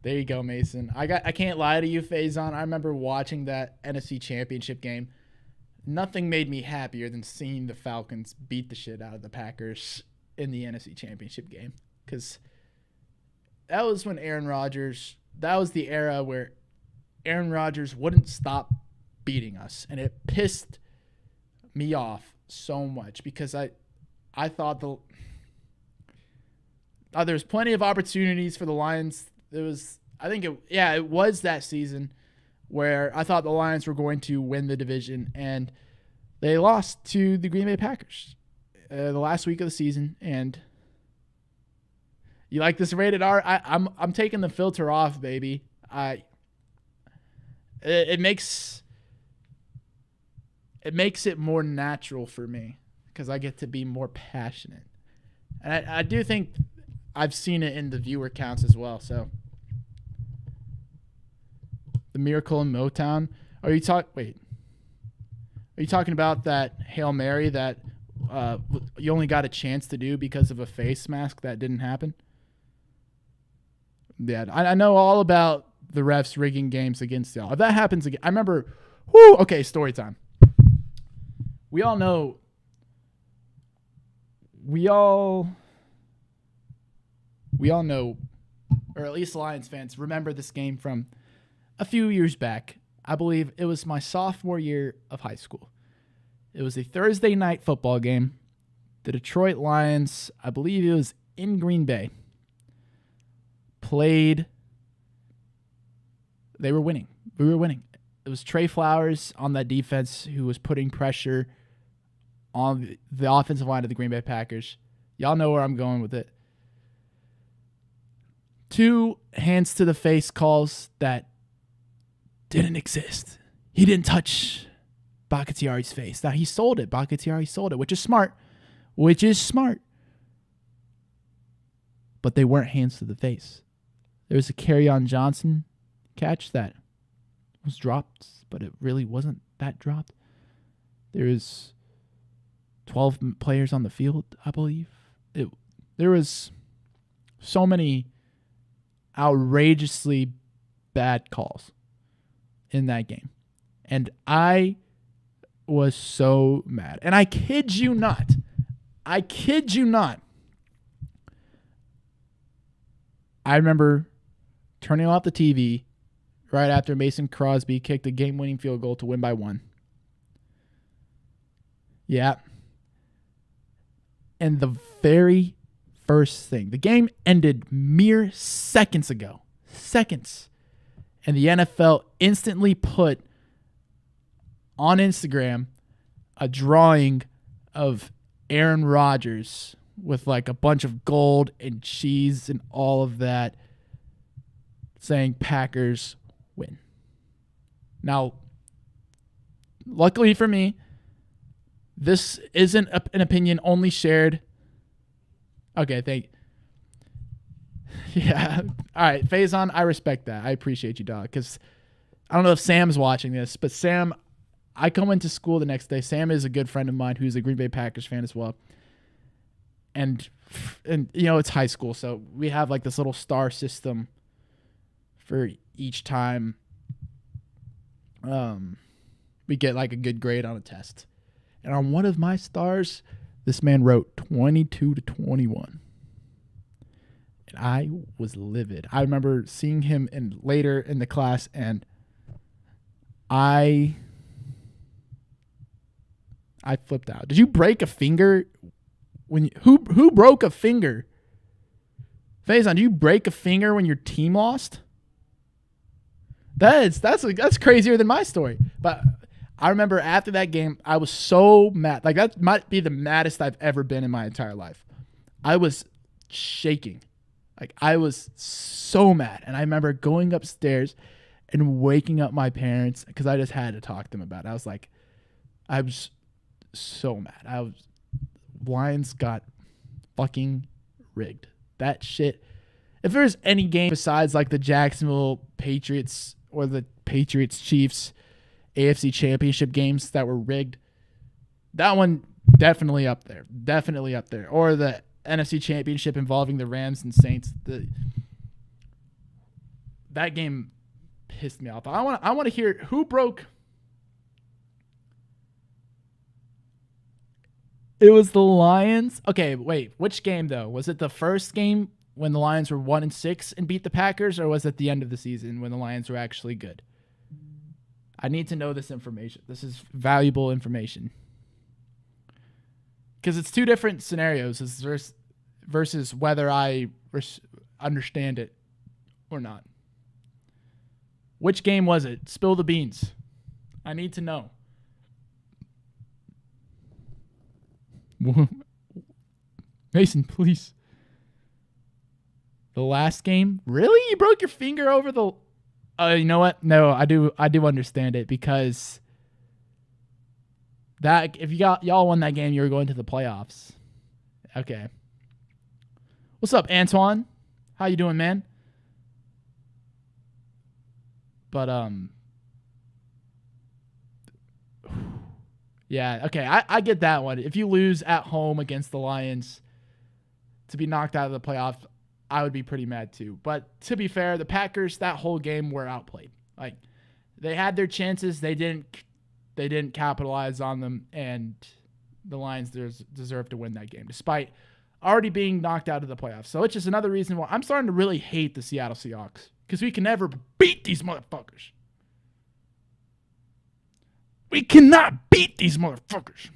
There you go, Mason. I can't lie to you, Faison. I remember watching that NFC Championship game. Nothing made me happier than seeing the Falcons beat the shit out of the Packers in the NFC Championship game. Because that was when that was the era where Aaron Rodgers wouldn't stop beating us. And it pissed me off so much because I thought there was plenty of opportunities for the Lions. It was that season where I thought the Lions were going to win the division, and they lost to the Green Bay Packers the last week of the season. And you like this rated R? I'm taking the filter off, baby. It makes it more natural for me because I get to be more passionate, and I do think I've seen it in the viewer counts as well. So the Miracle in Motown. Are you talking about that Hail Mary that you only got a chance to do because of a face mask that didn't happen? Yeah, I know all about the refs rigging games against y'all. If that happens again, I remember. Okay, story time. We all know. We all know, or at least Lions fans remember this game from a few years back. I believe it was my sophomore year of high school. It was a Thursday night football game. The Detroit Lions, I believe it was in Green Bay, played. They were winning. We were winning. It was Trey Flowers on that defense who was putting pressure on the offensive line of the Green Bay Packers. Y'all know where I'm going with it. 2 hands to the face calls that didn't exist. He didn't touch Bakhtiari's face. Now, he sold it. Bakhtiari sold it, which is smart. But they weren't hands to the face. There was a Kerryon Johnson catch that was dropped, but it really wasn't that dropped. There was 12 players on the field, I believe. There was so many outrageously bad calls in that game. And I was so mad. And I kid you not. I remember turning off the TV right after Mason Crosby kicked a game-winning field goal to win by 1. Yeah. And the very first thing, the game ended mere seconds ago. Seconds. And the NFL instantly put on Instagram a drawing of Aaron Rodgers with like a bunch of gold and cheese and all of that, saying Packers win. Now, luckily for me, this isn't an opinion only shared. Okay, thank you. Yeah. All right, Faison, I respect that. I appreciate you, dog, because I don't know if Sam's watching this, but Sam, I come into school the next day. Sam is a good friend of mine who's a Green Bay Packers fan as well. And you know, it's high school, so we have like this little star system for each time we get like a good grade on a test. And on one of my stars, this man wrote 22-21. And I was livid. I remember seeing him later in the class, and I flipped out. Did you break a finger? Who broke a finger? Faison, do you break a finger when your team lost? That's crazier than my story. But I remember after that game, I was so mad. Like, that might be the maddest I've ever been in my entire life. I was shaking. Like, I was so mad. And I remember going upstairs and waking up my parents because I just had to talk to them about it. I was so mad. Lions got fucking rigged. That shit. If there's any game besides like the Jacksonville Patriots or the Patriots Chiefs AFC Championship games that were rigged, That one definitely up there. Definitely up there. Or the NFC Championship involving the Rams and Saints. That game pissed me off. I want to hear who broke. It was the Lions. Okay, wait. Which game though? Was it the first game when the Lions were 1-6 and beat the Packers, or was it the end of the season when the Lions were actually good? I need to know this information. This is valuable information. Because it's two different scenarios versus whether I understand it or not. Which game was it? Spill the beans. I need to know. Mason, please. The last game? Really? You broke your finger over the... you know what? No, I do understand it because that if y'all won that game, you were going to the playoffs. Okay. What's up, Antoine? How you doing, man? But yeah, okay, I get that one. If you lose at home against the Lions to be knocked out of the playoffs, I would be pretty mad too. But to be fair, the Packers that whole game were outplayed. Like they had their chances, they didn't capitalize on them, and the Lions deserve to win that game despite already being knocked out of the playoffs. So it's just another reason why I'm starting to really hate the Seattle Seahawks because we can never beat these motherfuckers. We cannot beat these motherfuckers.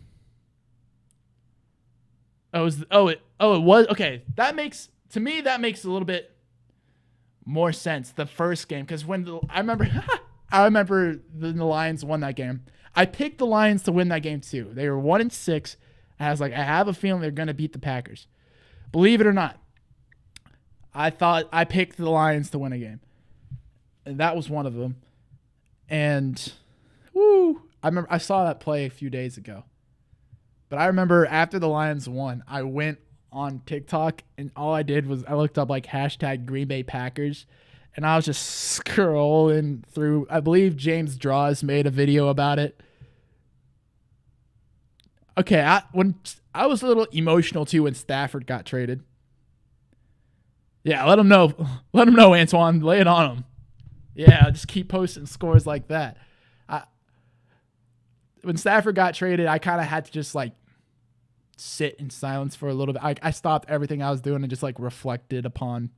It was okay. That makes a little bit more sense. The first game, because I remember the Lions won that game. I picked the Lions to win that game too. They were 1-6. I was like, I have a feeling they're gonna beat the Packers. Believe it or not, I thought I picked the Lions to win a game, and that was one of them. And I remember I saw that play a few days ago. But I remember after the Lions won, I went on TikTok and all I did was I looked up like hashtag Green Bay Packers, and I was just scrolling through. I believe James Draws made a video about it. Okay, when I was a little emotional too when Stafford got traded. Yeah, let him know. Let him know, Antoine. Lay it on him. Yeah, just keep posting scores like that. When Stafford got traded, I kind of had to just like sit in silence for a little bit. I stopped everything I was doing and just like reflected upon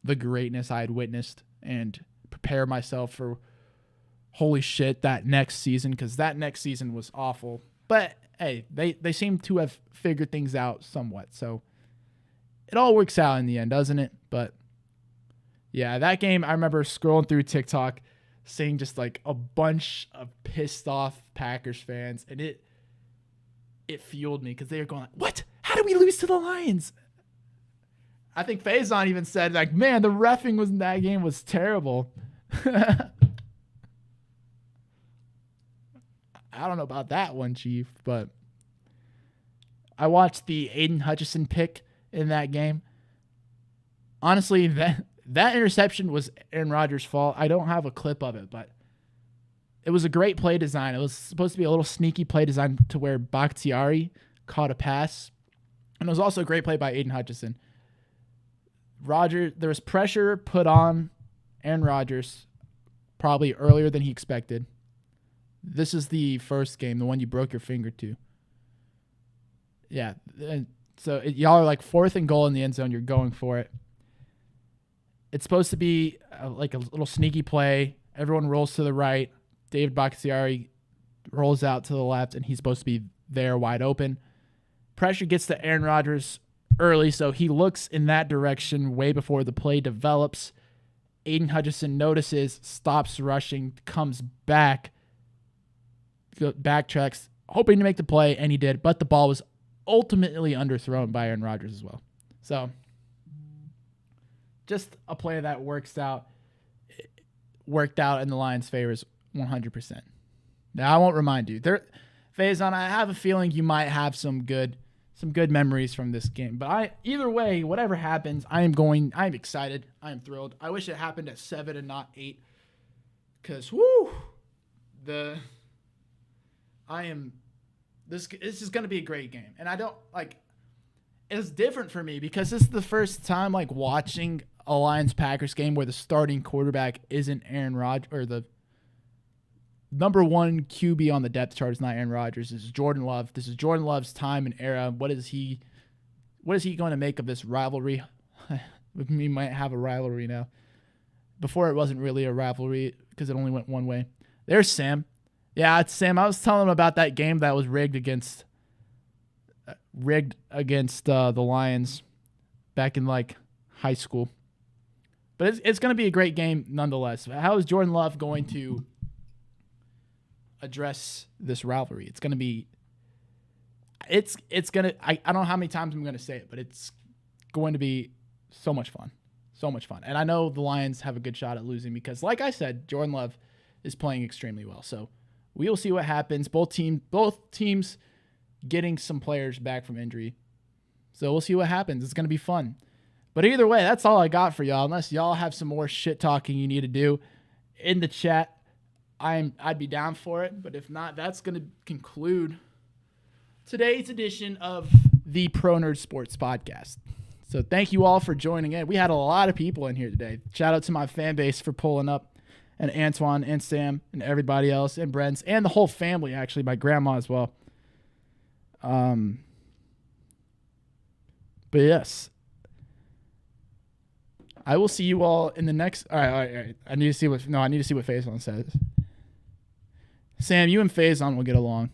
the greatness I had witnessed and prepare myself for holy shit that next season, because that next season was awful. But hey, they seem to have figured things out somewhat. So it all works out in the end, doesn't it? But yeah, that game, I remember scrolling through TikTok, seeing just like a bunch of pissed off Packers fans, and it fueled me because they were going, what? How did we lose to the Lions? I think Faison even said, like, man, the reffing in that game was terrible. I don't know about that one, Chief, but I watched the Aiden Hutchinson pick in that game. Honestly, that interception was Aaron Rodgers' fault. I don't have a clip of it, but it was a great play design. It was supposed to be a little sneaky play design to where Bakhtiari caught a pass. And it was also a great play by Aiden Hutchinson. There was pressure put on Aaron Rodgers probably earlier than he expected. This is the first game, the one you broke your finger to. Yeah. So y'all are like 4th and goal in the end zone. You're going for it. It's supposed to be like a little sneaky play. Everyone rolls to the right. David Bakhtiari rolls out to the left, and he's supposed to be there wide open. Pressure gets to Aaron Rodgers early, so he looks in that direction way before the play develops. Aiden Hutchinson notices, stops rushing, comes back, backtracks, hoping to make the play, and he did. But the ball was ultimately underthrown by Aaron Rodgers as well. So just a play that worked out in the Lions' favors 100%. Now, I won't remind you. Faison, I have a feeling you might have some good memories from this game. But either way, whatever happens, I'm excited. I am thrilled. I wish it happened at 7 and not 8. Because, This is going to be a great game. And I don't like it's different for me because this is the first time like watching a Lions-Packers game where the starting quarterback isn't Aaron Rodgers, or the number one QB on the depth chart is not Aaron Rodgers. This is Jordan Love. This is Jordan Love's time and era. What is he going to make of this rivalry? We might have a rivalry now. Before it wasn't really a rivalry because it only went one way. There's Sam. Yeah, it's Sam. I was telling him about that game that was rigged against the Lions back in like high school. But it's going to be a great game nonetheless. How is Jordan Love going to address this rivalry? It's going to be I don't know how many times I'm going to say it, but it's going to be so much fun. So much fun. And I know the Lions have a good shot at losing because, like I said, Jordan Love is playing extremely well. So we will see what happens. Both teams getting some players back from injury. So we'll see what happens. It's going to be fun. But either way, that's all I got for y'all. Unless y'all have some more shit talking you need to do in the chat, I'd be down for it. But if not, that's going to conclude today's edition of the Pro Nerd Sports Podcast. So thank you all for joining in. We had a lot of people in here today. Shout out to my fan base for pulling up, and Antoine and Sam and everybody else and Brent's and the whole family, actually, my grandma as well. But yes, I will see you all in the next. All right. I need to see what Faison says. Sam, you and Faison will get along.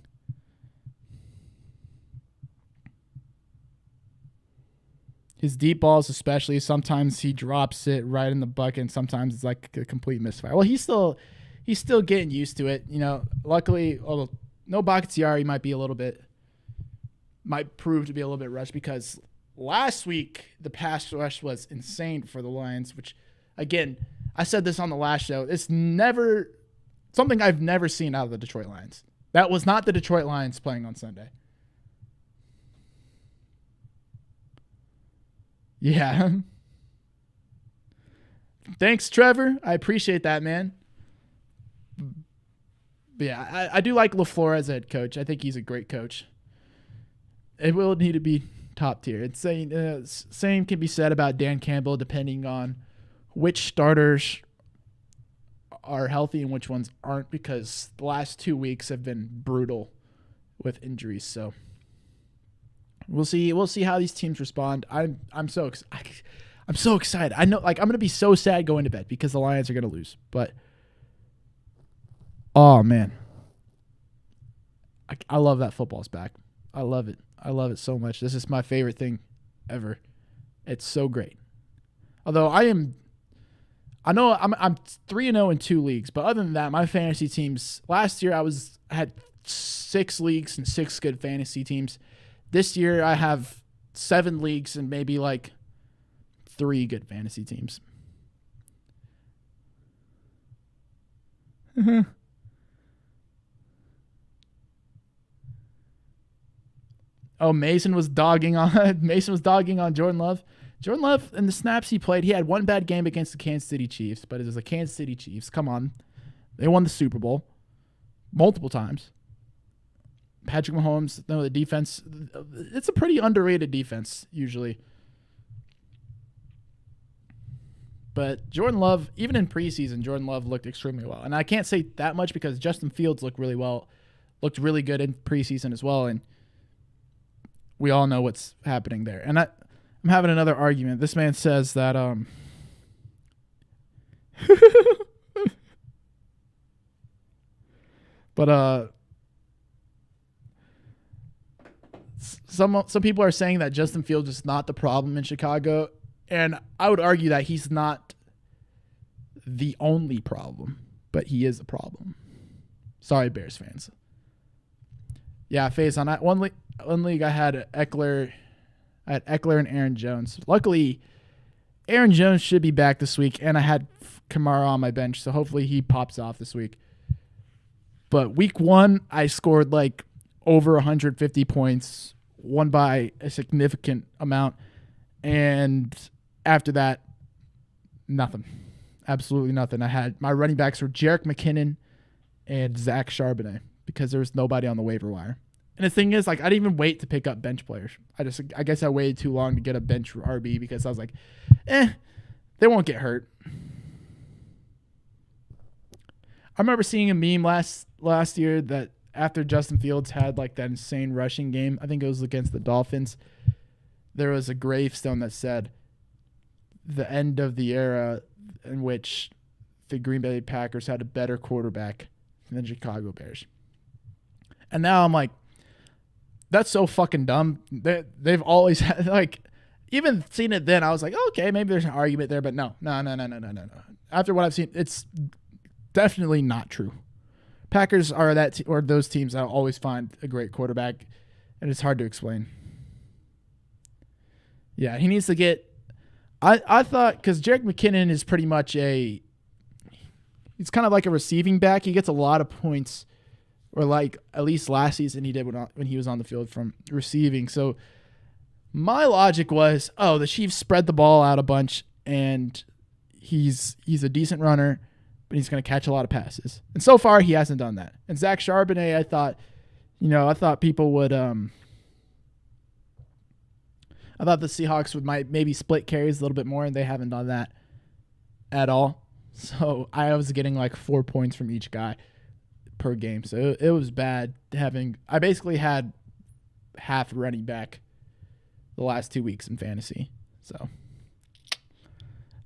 His deep balls, especially, sometimes he drops it right in the bucket, and sometimes it's like a complete misfire. Well, he's still getting used to it. You know, luckily, although no Bakhtiari might prove to be a little bit rushed because last week the pass rush was insane for the Lions, which, again, I said this on the last show. It's never something I've never seen out of the Detroit Lions. That was not the Detroit Lions playing on Sunday. Yeah. Thanks, Trevor. I appreciate that, man. But yeah, I do like LaFleur as a head coach. I think he's a great coach. It will need to be top tier. It's saying same can be said about Dan Campbell, depending on which starters are healthy and which ones aren't, because the last 2 weeks have been brutal with injuries. So we'll see how these teams respond. I'm so excited. I know, like, I'm gonna be so sad going to bed because the Lions are gonna lose. But oh man, I love that football's back. I love it. I love it so much. This is my favorite thing ever. It's so great. Although I'm 3-0 in 2 leagues, but other than that, my fantasy teams last year I had 6 leagues and 6 good fantasy teams. This year I have 7 leagues and maybe like 3 good fantasy teams. Oh, Mason was dogging on Jordan Love. Jordan Love, in the snaps he played, he had one bad game against the Kansas City Chiefs, but it was the Kansas City Chiefs. Come on. They won the Super Bowl multiple times. Patrick Mahomes, no, the defense, it's a pretty underrated defense usually. But Jordan Love, even in preseason, Jordan Love looked extremely well. And I can't say that much because Justin Fields looked really good in preseason as well. And we all know what's happening there. And I'm having another argument. This man says that but some people are saying that Justin Fields is not the problem in Chicago, and I would argue that he's not the only problem, but he is a problem. Sorry, Bears fans. Yeah, Faze, on that one league I had Eckler and Aaron Jones. Luckily, Aaron Jones should be back this week, and I had Kamara on my bench, so hopefully he pops off this week. But week 1, I scored like over 150 points, won by a significant amount, and after that, nothing. Absolutely nothing. My running backs were Jerick McKinnon and Zach Charbonnet because there was nobody on the waiver wire. And the thing is, like, I didn't even wait to pick up bench players. I guess I waited too long to get a bench RB because I was like, they won't get hurt. I remember seeing a meme last year that after Justin Fields had like that insane rushing game, I think it was against the Dolphins, there was a gravestone that said the end of the era in which the Green Bay Packers had a better quarterback than the Chicago Bears. And now I'm like, that's so fucking dumb. They've always had, like, even seeing it then, I was like, okay, maybe there's an argument there, but no. After what I've seen, it's definitely not true. Packers are or those teams that always find a great quarterback, and it's hard to explain. Yeah, he needs to get. I thought because Jerick McKinnon is pretty much he's kind of like a receiving back. He gets a lot of points, or like at least last season he did when he was on the field from receiving. So my logic was, the Chiefs spread the ball out a bunch, and he's a decent runner, but he's going to catch a lot of passes. And so far, he hasn't done that. And Zach Charbonnet, I thought people would I thought the Seahawks might maybe split carries a little bit more, and they haven't done that at all. So I was getting like 4 points from each guy per game. So it was bad I basically had half running back the last 2 weeks in fantasy. So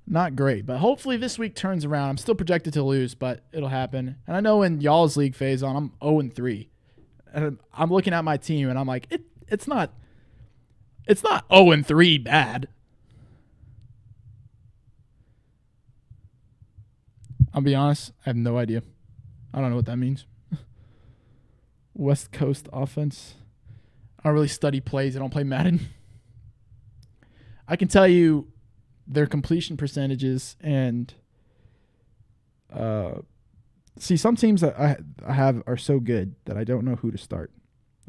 not great, but hopefully this week turns around. I'm still projected to lose, but it'll happen. And I know in y'all's league phase on, I'm 0-3. And I'm looking at my team and I'm like, it's not 0-3 bad. I'll be honest, I have no idea. I don't know what that means. West Coast offense. I don't really study plays. I don't play Madden. I can tell you their completion percentages and see, some teams that I have are so good that I don't know who to start.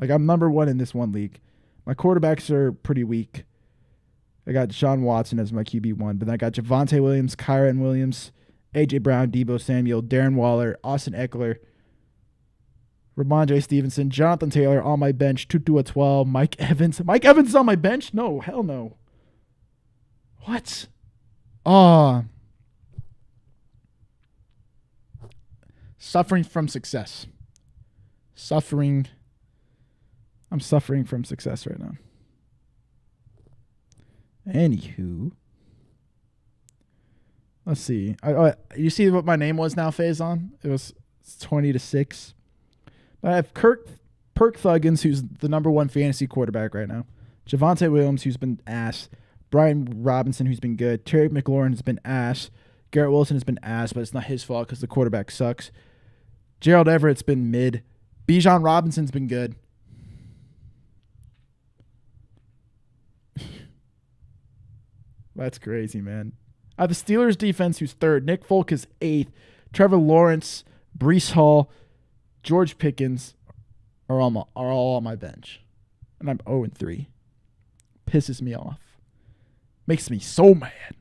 Like, I'm number 1 in this one league. My quarterbacks are pretty weak. I got Deshaun Watson as my QB1, but then I got Javonte Williams, Kyren Williams, A.J. Brown, Deebo Samuel, Darren Waller, Austin Eckler, Ramondre Stevenson, Jonathan Taylor on my bench, Tutu Atwell, Mike Evans. Mike Evans is on my bench? No, hell no. What? Suffering from success. I'm suffering from success right now. Anywho. Let's see. You see what my name was now, Faison? It was 20-6. But I have Perk Thuggins, who's the number 1 fantasy quarterback right now. Javonte Williams, who's been ass. Brian Robinson, who's been good. Terry McLaurin has been ass. Garrett Wilson has been ass, but it's not his fault because the quarterback sucks. Gerald Everett's been mid. Bijan Robinson's been good. That's crazy, man. I have the Steelers defense, who's 3rd. Nick Folk is 8th. Trevor Lawrence, Breece Hall, George Pickens are all on my bench. And I'm 0-3. Pisses me off. Makes me so mad.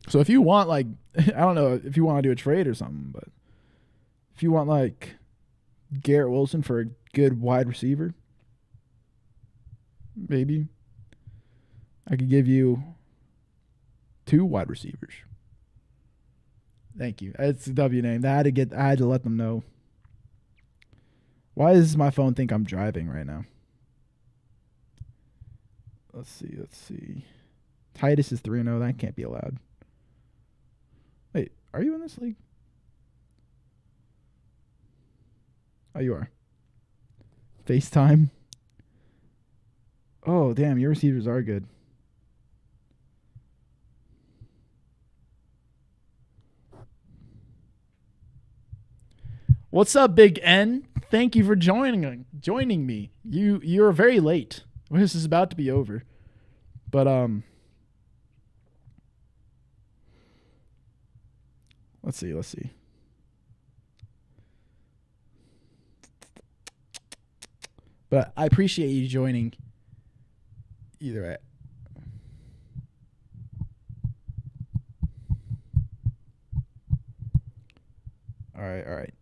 So if you want, like, I don't know if you want to do a trade or something, but if you want, like, Garrett Wilson for a good wide receiver, maybe I could give you 2 wide receivers. Thank you. It's a W name. I had to let them know. Why does my phone think I'm driving right now? Let's see. Titus is 3-0. That can't be allowed. Wait, are you in this league? Oh, you are. FaceTime. Oh, damn, your receivers are good. What's up, Big N? Thank you for joining me. You're very late. This is about to be over. But let's see. But I appreciate you joining either way. All right.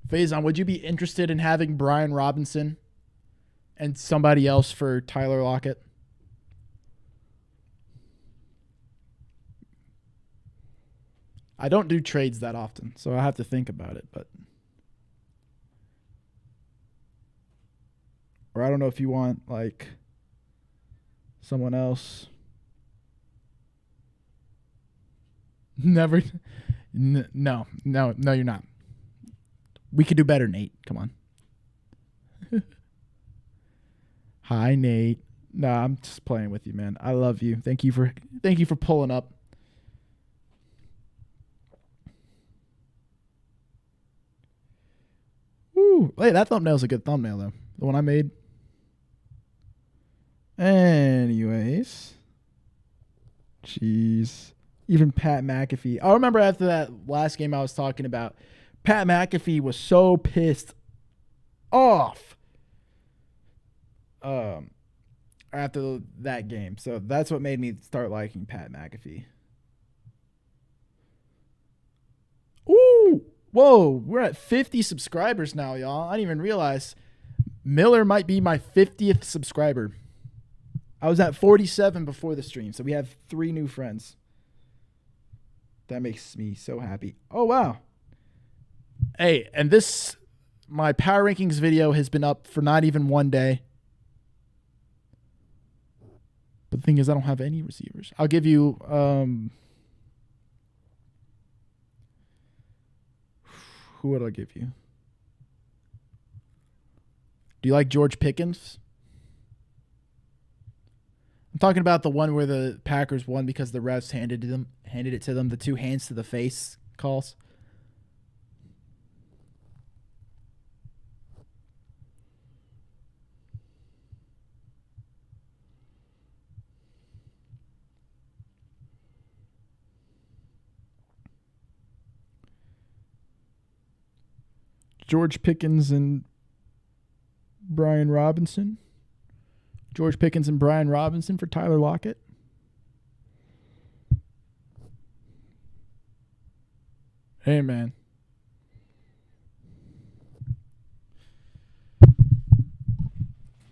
Faison, would you be interested in having Brian Robinson and somebody else for Tyler Lockett? I don't do trades that often, so I have to think about it. But or I don't know if you want like someone else. Never. No, you're not. We could do better, Nate. Come on. Hi, Nate. No, I'm just playing with you, man. I love you. Thank you for pulling up. Woo. Hey, that thumbnail's a good thumbnail though. The one I made. Anyways. Jeez. Even Pat McAfee. I remember after that last game I was talking about, Pat McAfee was so pissed off after that game. So that's what made me start liking Pat McAfee. Ooh. Whoa. We're at 50 subscribers now, y'all. I didn't even realize Miller might be my 50th subscriber. I was at 47 before the stream, so we have 3 new friends. That makes me so happy. Oh, wow. Hey, and my power rankings video has been up for not even one day. But the thing is, I don't have any receivers. I'll give you, who would I give you? Do you like George Pickens? I'm talking about the one where the Packers won because the refs handed it to them, the 2 hands to the face calls. George Pickens and Brian Robinson. George Pickens and Brian Robinson for Tyler Lockett. Hey, man.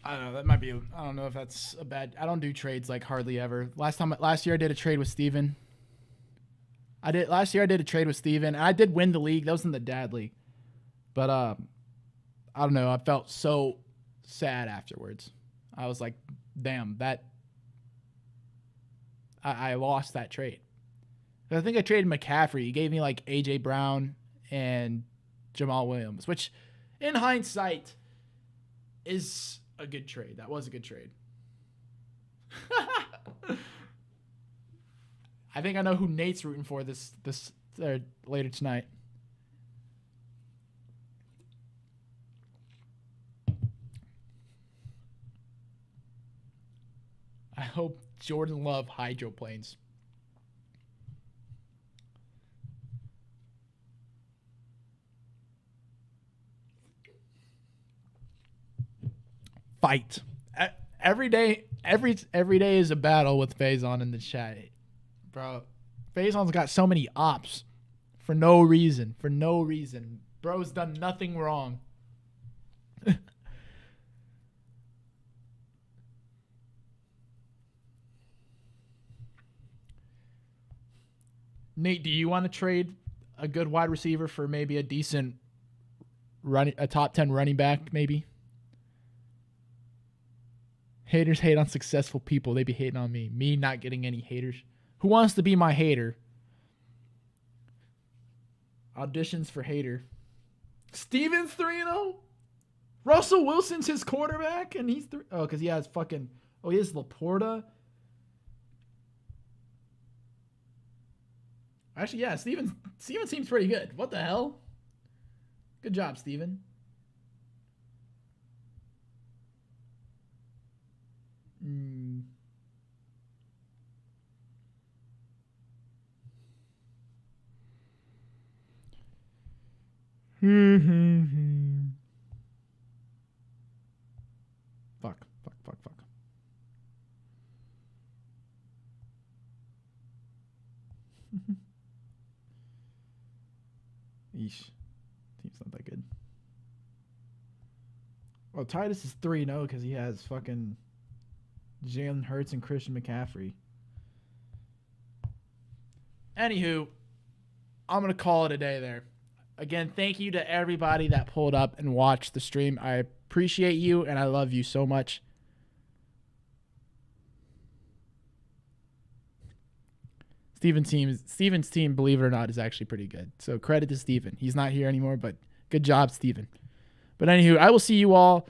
I don't know. That might be. I don't know if that's a bad. I don't do trades like hardly ever. Last year I did a trade with Steven. Last year I did a trade with Steven. And I did win the league. That was in the dad league. But I don't know. I felt so sad afterwards. I was like, damn, I lost that trade. I think I traded McCaffrey. He gave me like A.J. Brown and Jamal Williams, which in hindsight is a good trade. That was a good trade. I think I know who Nate's rooting for this later tonight. I hope Jordan Love hydroplanes. Fight. Every day is a battle with Faison in the chat. Bro, Faison's got so many ops for no reason. Bro's done nothing wrong. Nate, do you want to trade a good wide receiver for maybe a decent a top 10 running back maybe? Haters hate on successful people. They be hating on me. Me not getting any haters. Who wants to be my hater? Auditions for hater. Steven's 3-0? Russell Wilson's his quarterback and he's 3. Oh, because he has fucking. Oh, he has Laporta. Actually, yeah, Steven seems pretty good. What the hell? Good job, Steven. Fuck. Yeesh. Team's not that good. Well, Titus is 3-0 because he has fucking Jalen Hurts and Christian McCaffrey. Anywho, I'm going to call it a day there. Again, thank you to everybody that pulled up and watched the stream. I appreciate you, and I love you so much. Steven's team, believe it or not, is actually pretty good. So credit to Steven. He's not here anymore, but good job, Steven. But anywho, I will see you all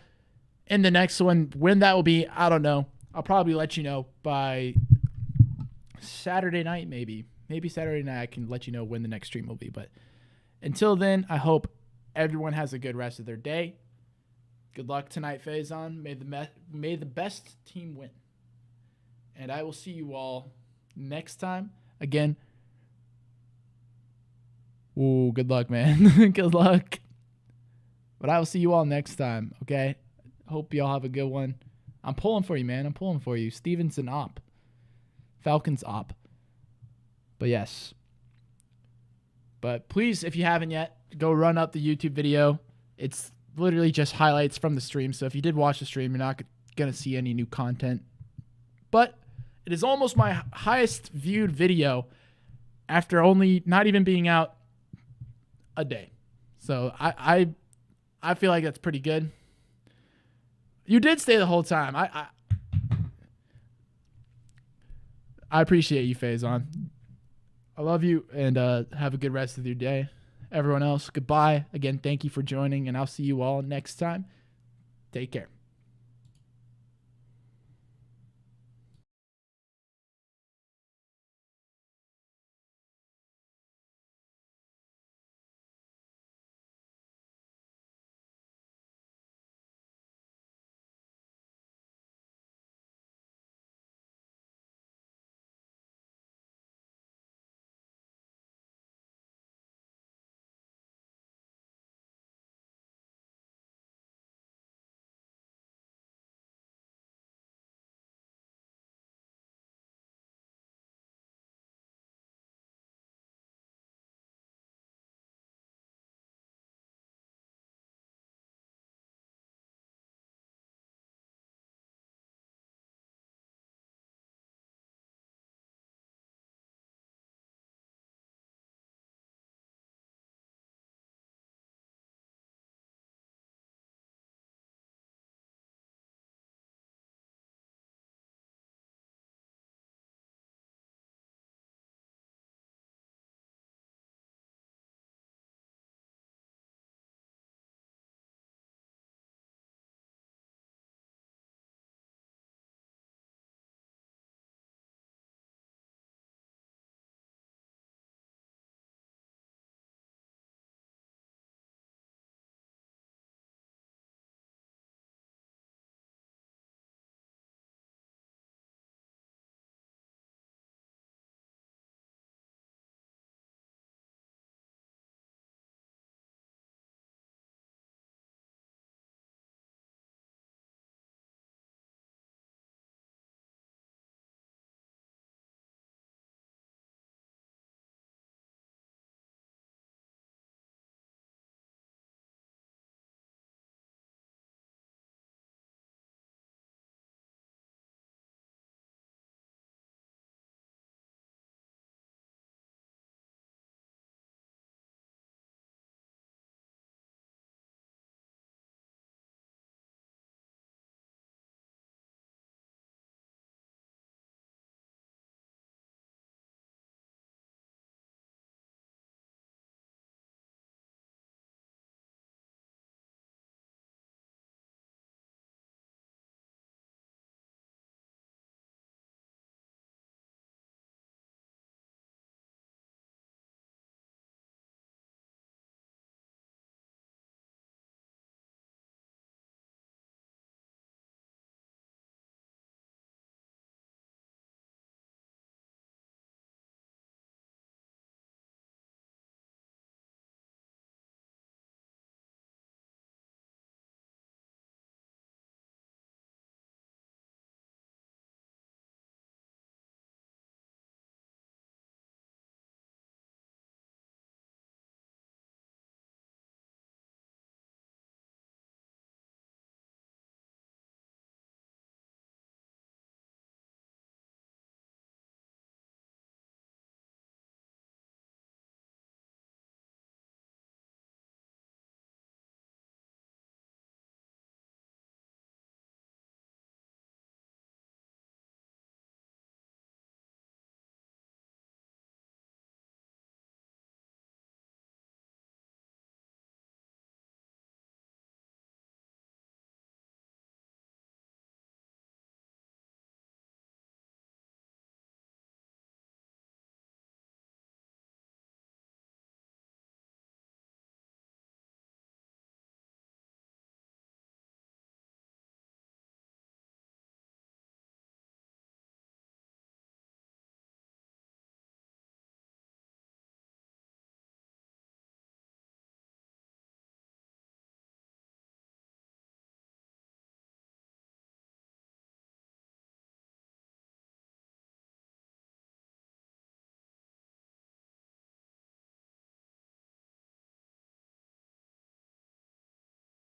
in the next one. When that will be, I don't know. I'll probably let you know by Saturday night, maybe. Maybe Saturday night I can let you know when the next stream will be. But until then, I hope everyone has a good rest of their day. Good luck tonight, Faison. May the best team win. And I will see you all next time. Again, ooh, good luck, man. Good luck. But I will see you all next time, okay? Hope you all have a good one. I'm pulling for you, man. I'm pulling for you. Steven's an op. Falcons op. But yes. But please, if you haven't yet, go run up the YouTube video. It's literally just highlights from the stream. So if you did watch the stream, you're not going to see any new content. But it is almost my highest viewed video after only not even being out a day. So I feel like that's pretty good. You did stay the whole time. I appreciate you, Faison. I love you, and have a good rest of your day. Everyone else, goodbye. Again, thank you for joining, and I'll see you all next time. Take care.